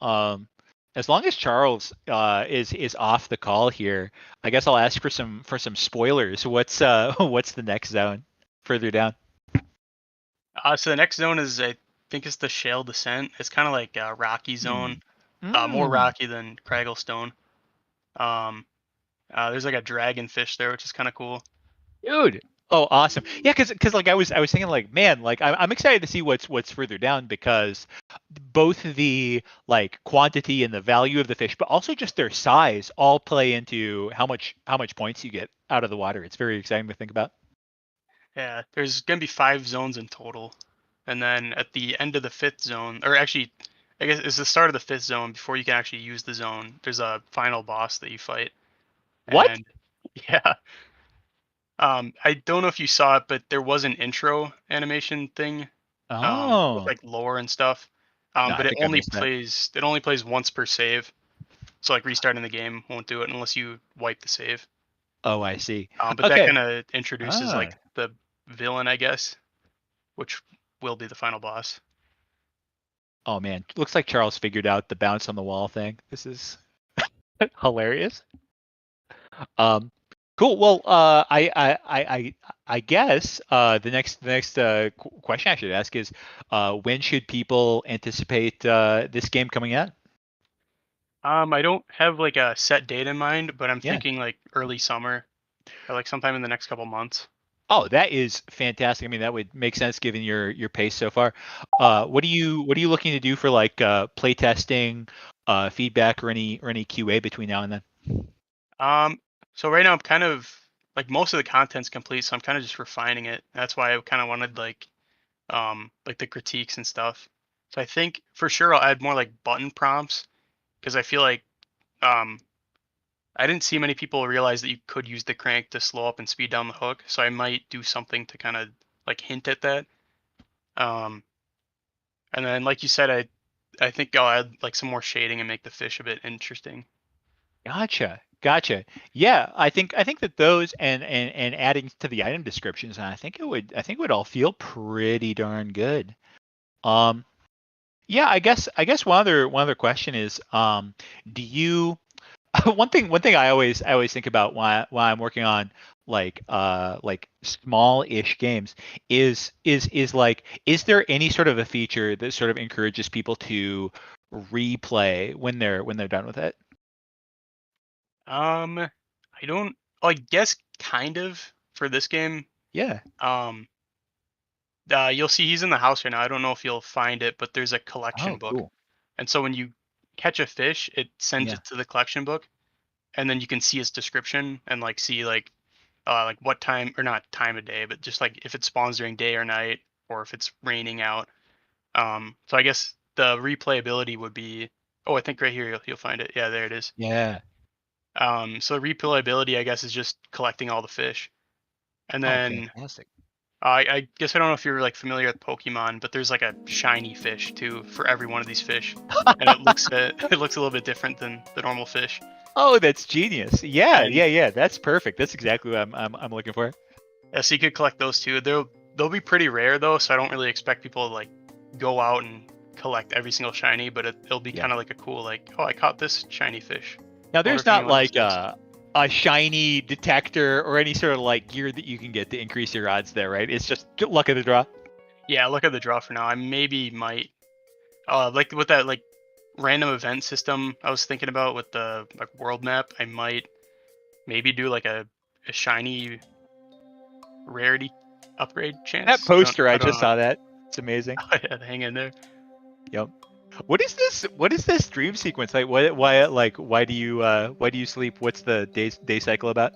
as long as Charles is off the call here, I guess I'll ask for some spoilers. What's the next zone further down? So the next zone is, I think it's the Shale Descent. It's kind of like a rocky zone, more rocky than Cragglestone. There's like a dragonfish there, which is kind of cool. Dude, Oh, awesome. Yeah, because like I was thinking like, man, like I'm excited to see what's further down because both the like quantity and the value of the fish, but also just their size all play into how much points you get out of the water. It's very exciting to think about. Yeah, there's gonna be 5 zones in total, and then at the end of the 5th zone, or actually, I guess it's the start of the 5th zone before you can actually use the zone. There's a final boss that you fight, What? and yeah, I don't know if you saw it, but there was an intro animation thing, with Oh, like lore and stuff. no, I But it think I only missed that. plays once per save. So like restarting the game won't do it unless you wipe the save. Oh, I see. But that Okay. kind of introduces Ah. like the villain, I guess, which will be the final boss. Oh man, looks like Charles figured out the bounce on the wall thing. This is hilarious. Um, cool. Well, I guess the next question I should ask is, when should people anticipate this game coming out? I don't have like a set date in mind, but I'm Yeah. thinking like early summer or like sometime in the next couple months. Oh, that is fantastic. I mean, that would make sense given your pace so far. What are you looking to do for like play testing, feedback, or any QA between now and then? Um, so right now I'm kind of like most of the content's complete, so I'm kind of just refining it. That's why I kind of wanted like the critiques and stuff. So I think for sure I'll add more like button prompts because I feel like um I didn't see many people realize that you could use the crank to slow up and speed down the hook. So I might do something to kind of like hint at that. Um, and then like you said, I think I'll add like some more shading and make the fish a bit interesting. Gotcha. Yeah, I think that those and adding to the item descriptions, and I think it would all feel pretty darn good. Um, yeah, I guess one other question is, do you one thing I always think about while I'm working on like small-ish games is like, is there any sort of a feature that sort of encourages people to replay when they're done with it? I don't. I guess kind of for this game. Yeah. Um, you'll see he's in the house right now. I don't know if you'll find it, but there's a collection Oh, book, cool. and so when you catch a fish, it sends Yeah. it to the collection book, and then you can see its description and like see like what time or not time of day, but just like if it spawns during day or night or if it's raining out. So I guess the replayability would be. Oh, I think right here you'll find it. Yeah, there it is. Yeah. So replayability, I guess, is just collecting all the fish, and Oh, then fantastic. I guess I don't know if you're like familiar with Pokemon, but there's like a shiny fish too for every one of these fish, and it looks it looks a little bit different than the normal fish. Oh, that's genius. Yeah, And yeah. That's perfect. That's exactly what I'm looking for. yeah, so you could collect those too. They'll be pretty rare though, so I don't really expect people to like go out and collect every single shiny, but it'll be Yeah. kind of like a cool like, oh, I caught this shiny fish. Now, Wonder there's if not anyone else like does. a shiny detector or any sort of like gear that you can get to increase your odds there, right? It's just luck of the draw. Yeah, look at the draw for now. I maybe might like with that like random event system I was thinking about with the like world map, I might maybe do like a shiny rarity upgrade chance. That poster, I I don't just know. saw that. It's amazing. Hang in there. Yep. What is this? What is this dream sequence? Like, why do you sleep? What's the day cycle about?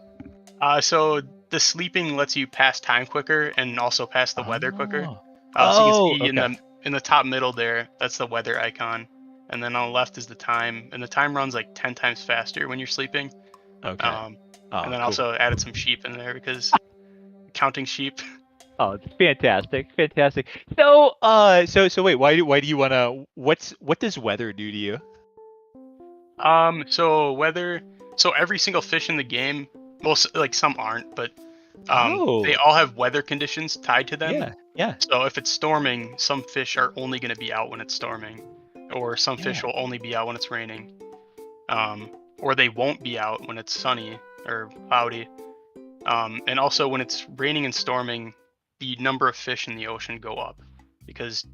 So the sleeping lets you pass time quicker and also pass the weather quicker. Oh. So you can Oh, see okay. in the top middle there, that's the weather icon, and then on the left is the time, and the time runs like 10 times faster when you're sleeping. Okay. And Oh, then cool. also added some sheep in there because counting sheep. Oh, it's fantastic. So, so wait, why do you wanna? What does weather do to you? So weather. So every single fish in the game, most like some aren't, but they Oh, all have weather conditions tied to them. yeah. So if it's storming, some fish are only going to be out when it's storming, or some fish will only be out when it's raining, or they won't be out when it's sunny or cloudy. And also when it's raining and storming, the number of fish in the ocean go up because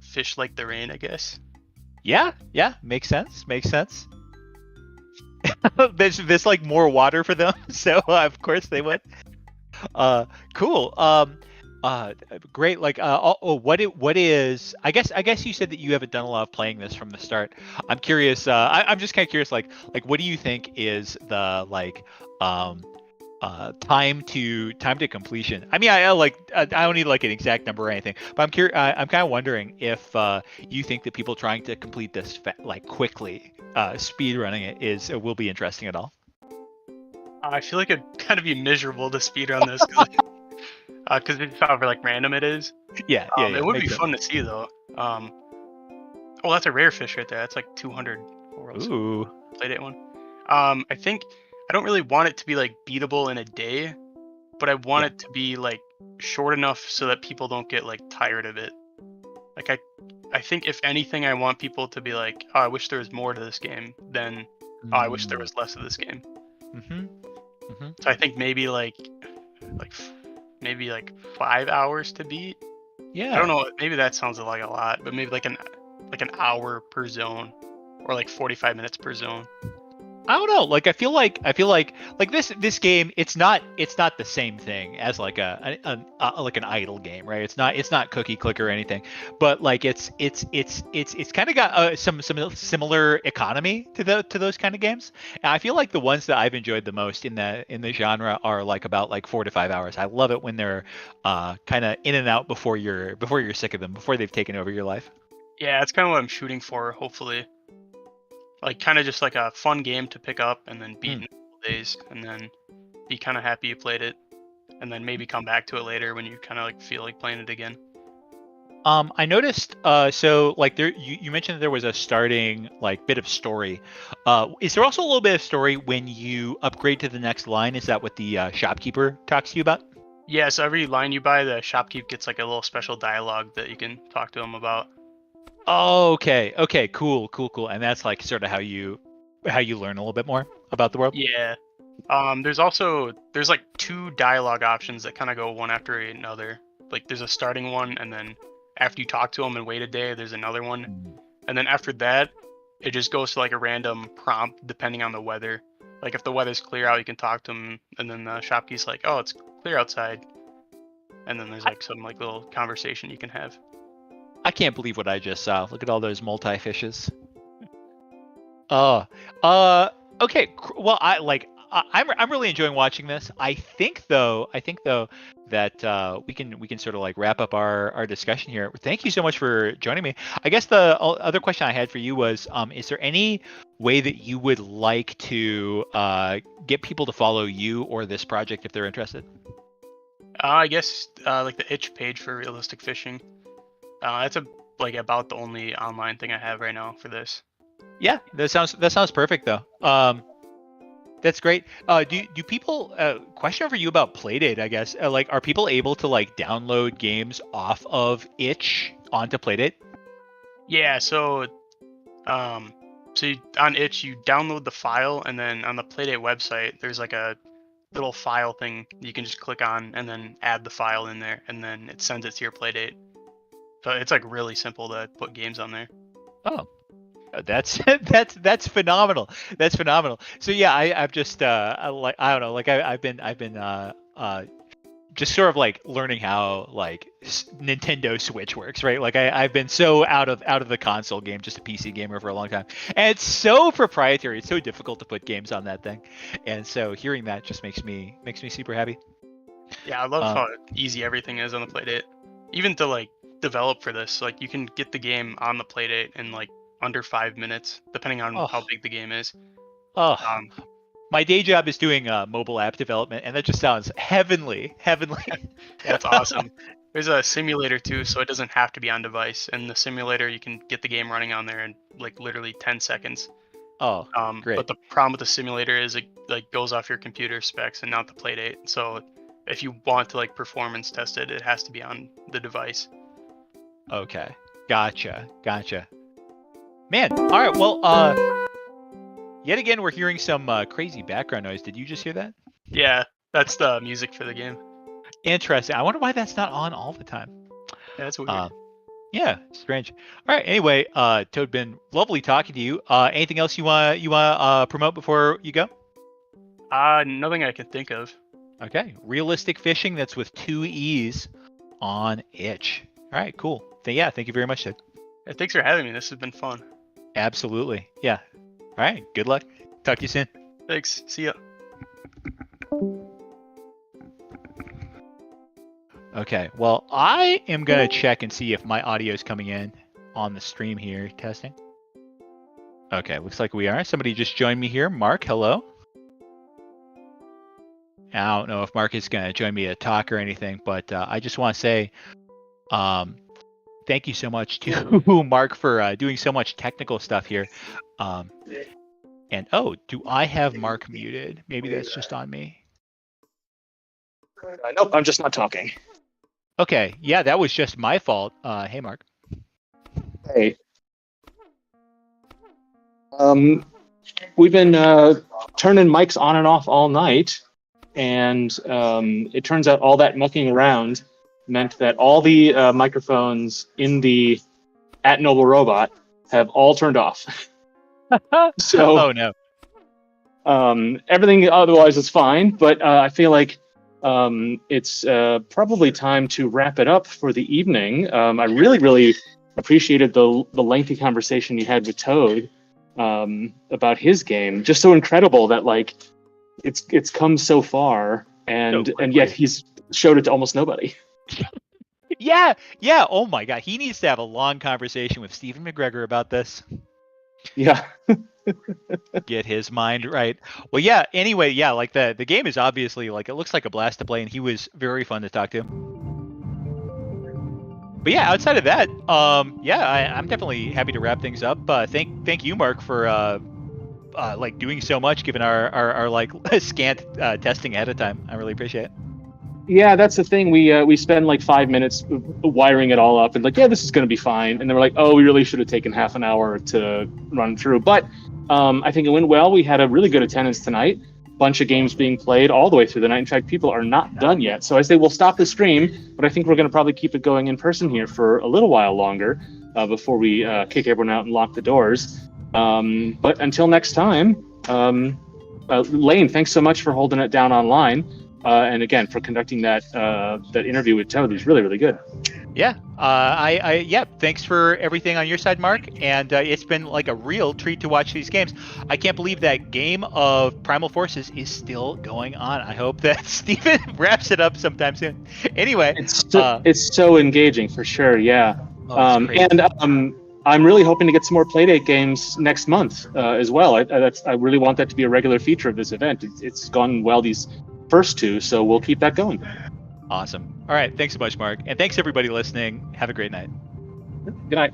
fish like the rain, I guess. Yeah. Makes sense. there's like more water for them, so of course they would. Cool. Great. Like, what is? I guess you said that you haven't done a lot of playing this from the start. I'm curious. I'm just kind of curious. Like, what do you think is the um, time to completion? I mean, I don't need like an exact number or anything, but I'm curious. I'm kind of wondering if you think that people trying to complete this like quickly, speed running it will be interesting at all. I feel like it'd kind of be miserable to speedrun this because it's how like random it is. Yeah. It would be Makes sense. fun to see though. Oh, that's a rare fish right there. That's like 200 worlds. Ooh. Playdate one. I think I don't really want it to be like beatable in a day, but I want it to be like short enough so that people don't get like tired of it. Like I think if anything, I want people to be like, oh, I wish there was more to this game than oh, I wish there was less of this game. So I think maybe like maybe like 5 hours to beat. Yeah. I don't know. Maybe that sounds like a lot, but maybe like an hour per zone, or like 45 minutes per zone. I don't know. Like I feel like this game. It's not the same thing as like like an idle game, right? It's not cookie clicker or anything, but like it's kind of got some similar economy to those kind of games. And I feel like the ones that I've enjoyed the most in the genre are like about like 4 to 5 hours. I love it when they're kind of in and out before you're sick of them, before they've taken over your life. Yeah, that's kind of what I'm shooting for. Hopefully. Like kind of just like a fun game to pick up and then beat in a couple days, and then be kind of happy you played it, and then maybe come back to it later when you kind of like feel like playing it again. I noticed. So like you mentioned that there was a starting like bit of story. Is there also a little bit of story when you upgrade to the next line? Is that what the shopkeeper talks to you about? Yeah, so every line you buy, the shopkeep gets like a little special dialogue that you can talk to him about. Oh, okay. Okay. Cool. And that's like sort of how you learn a little bit more about the world. Yeah. There's like 2 dialogue options that kind of go one after another. Like there's a starting one, and then after you talk to him and wait a day, there's another one, and then after that, it just goes to like a random prompt depending on the weather. Like if the weather's clear out, you can talk to him, and then the shopkeep's like, "Oh, it's clear outside," and then there's like some like little conversation you can have. I can't believe what I just saw. Look at all those multi-fishes. Oh, okay. Well, I'm really enjoying watching this. I think though that we can sort of like wrap up our discussion here. Thank you so much for joining me. I guess the other question I had for you was, is there any way that you would like to get people to follow you or this project if they're interested? I guess like the itch page for realistic fishing. That's about the only online thing I have right now for this. Yeah, that sounds perfect though. That's great. Do people question for you about Playdate? I guess like are people able to like download games off of itch onto Playdate? Yeah, so on itch you download the file, and then on the Playdate website there's like a little file thing you can just click on and then add the file in there, and then it sends it to your Playdate. So it's like really simple to put games on there. Oh, that's that's phenomenal. That's phenomenal. So yeah, I've just I don't know, like I've been just sort of like learning how like Nintendo Switch works, right? Like I've been so out of the console game, just a PC gamer for a long time, and it's so proprietary. It's so difficult to put games on that thing, and so hearing that just makes me super happy. Yeah, I love how easy everything is on the Playdate. Even to like develop for this, like you can get the game on the Playdate in like under 5 minutes, depending on how big the game is. My day job is doing mobile app development, and that just sounds heavenly. That's awesome. There's a simulator too, so it doesn't have to be on device. And the simulator, you can get the game running on there in like literally 10 seconds. Oh, great. But the problem with the simulator is it like goes off your computer specs and not the Playdate. So if you want to like performance test it, it has to be on the device. Okay, gotcha. Man, all right. Well, yet again, we're hearing some crazy background noise. Did you just hear that? Yeah, that's the music for the game. Interesting. I wonder why that's not on all the time. Yeah, that's weird. Yeah, strange. All right. Anyway, Toad, been lovely talking to you. Anything else you want promote before you go? Nothing I can think of. Okay, realistic fishing. That's with 2 E's on itch. All right, cool. Yeah, thank you very much, Sid. Yeah, thanks for having me. This has been fun. Absolutely. Yeah. All right. Good luck. Talk to you soon. Thanks. See ya. Okay. Well, I am gonna check and see if my audio is coming in on the stream here. Testing. Okay. Looks like we are. Somebody just joined me here. Mark, hello. I don't know if Mark is gonna join me to talk or anything, but I just want to say, thank you so much to Mark for doing so much technical stuff here. And oh, do I have Mark muted? Maybe that's just on me. Nope, I'm just not talking. Okay, yeah, that was just my fault. Hey, Mark. Hey. We've been turning mics on and off all night, and it turns out all that mucking around meant that all the microphones in the @Noble Robot have all turned off. So, oh no. Everything otherwise is fine, but I feel like it's probably time to wrap it up for the evening. I really appreciated the lengthy conversation you had with Toad about his game. Just so incredible that like it's come so far, and yet he's showed it to almost nobody. Yeah. Oh my God, he needs to have a long conversation with Stephen McGregor about this. Yeah. Get his mind right. Well, yeah. Anyway, yeah. Like the game is obviously like it looks like a blast to play, and he was very fun to talk to. But yeah, outside of that, yeah, I'm definitely happy to wrap things up. Thank you, Mark, for like doing so much, given our like scant testing ahead of time. I really appreciate it. Yeah, that's the thing. We spend like 5 minutes wiring it all up and like, yeah, this is going to be fine. And then we're like, oh, we really should have taken half an hour to run through. But I think it went well. We had a really good attendance tonight. Bunch of games being played all the way through the night. In fact, people are not done yet. So I say we'll stop the stream, but I think we're going to probably keep it going in person here for a little while longer before we kick everyone out and lock the doors. But until next time, Lane, thanks so much for holding it down online. And again, for conducting that interview with Toad. It was really good. Yeah, yeah. Thanks for everything on your side, Mark. And it's been like a real treat to watch these games. I can't believe that game of Primal Forces is still going on. I hope that Steven wraps it up sometime soon. Anyway, it's so engaging for sure. Yeah. And I'm really hoping to get some more Playdate games next month as well. I really want that to be a regular feature of this event. It's gone well these first two, so we'll keep that going. Awesome. All right. Thanks so much, Mark. And thanks everybody listening. Have a great night. Good night.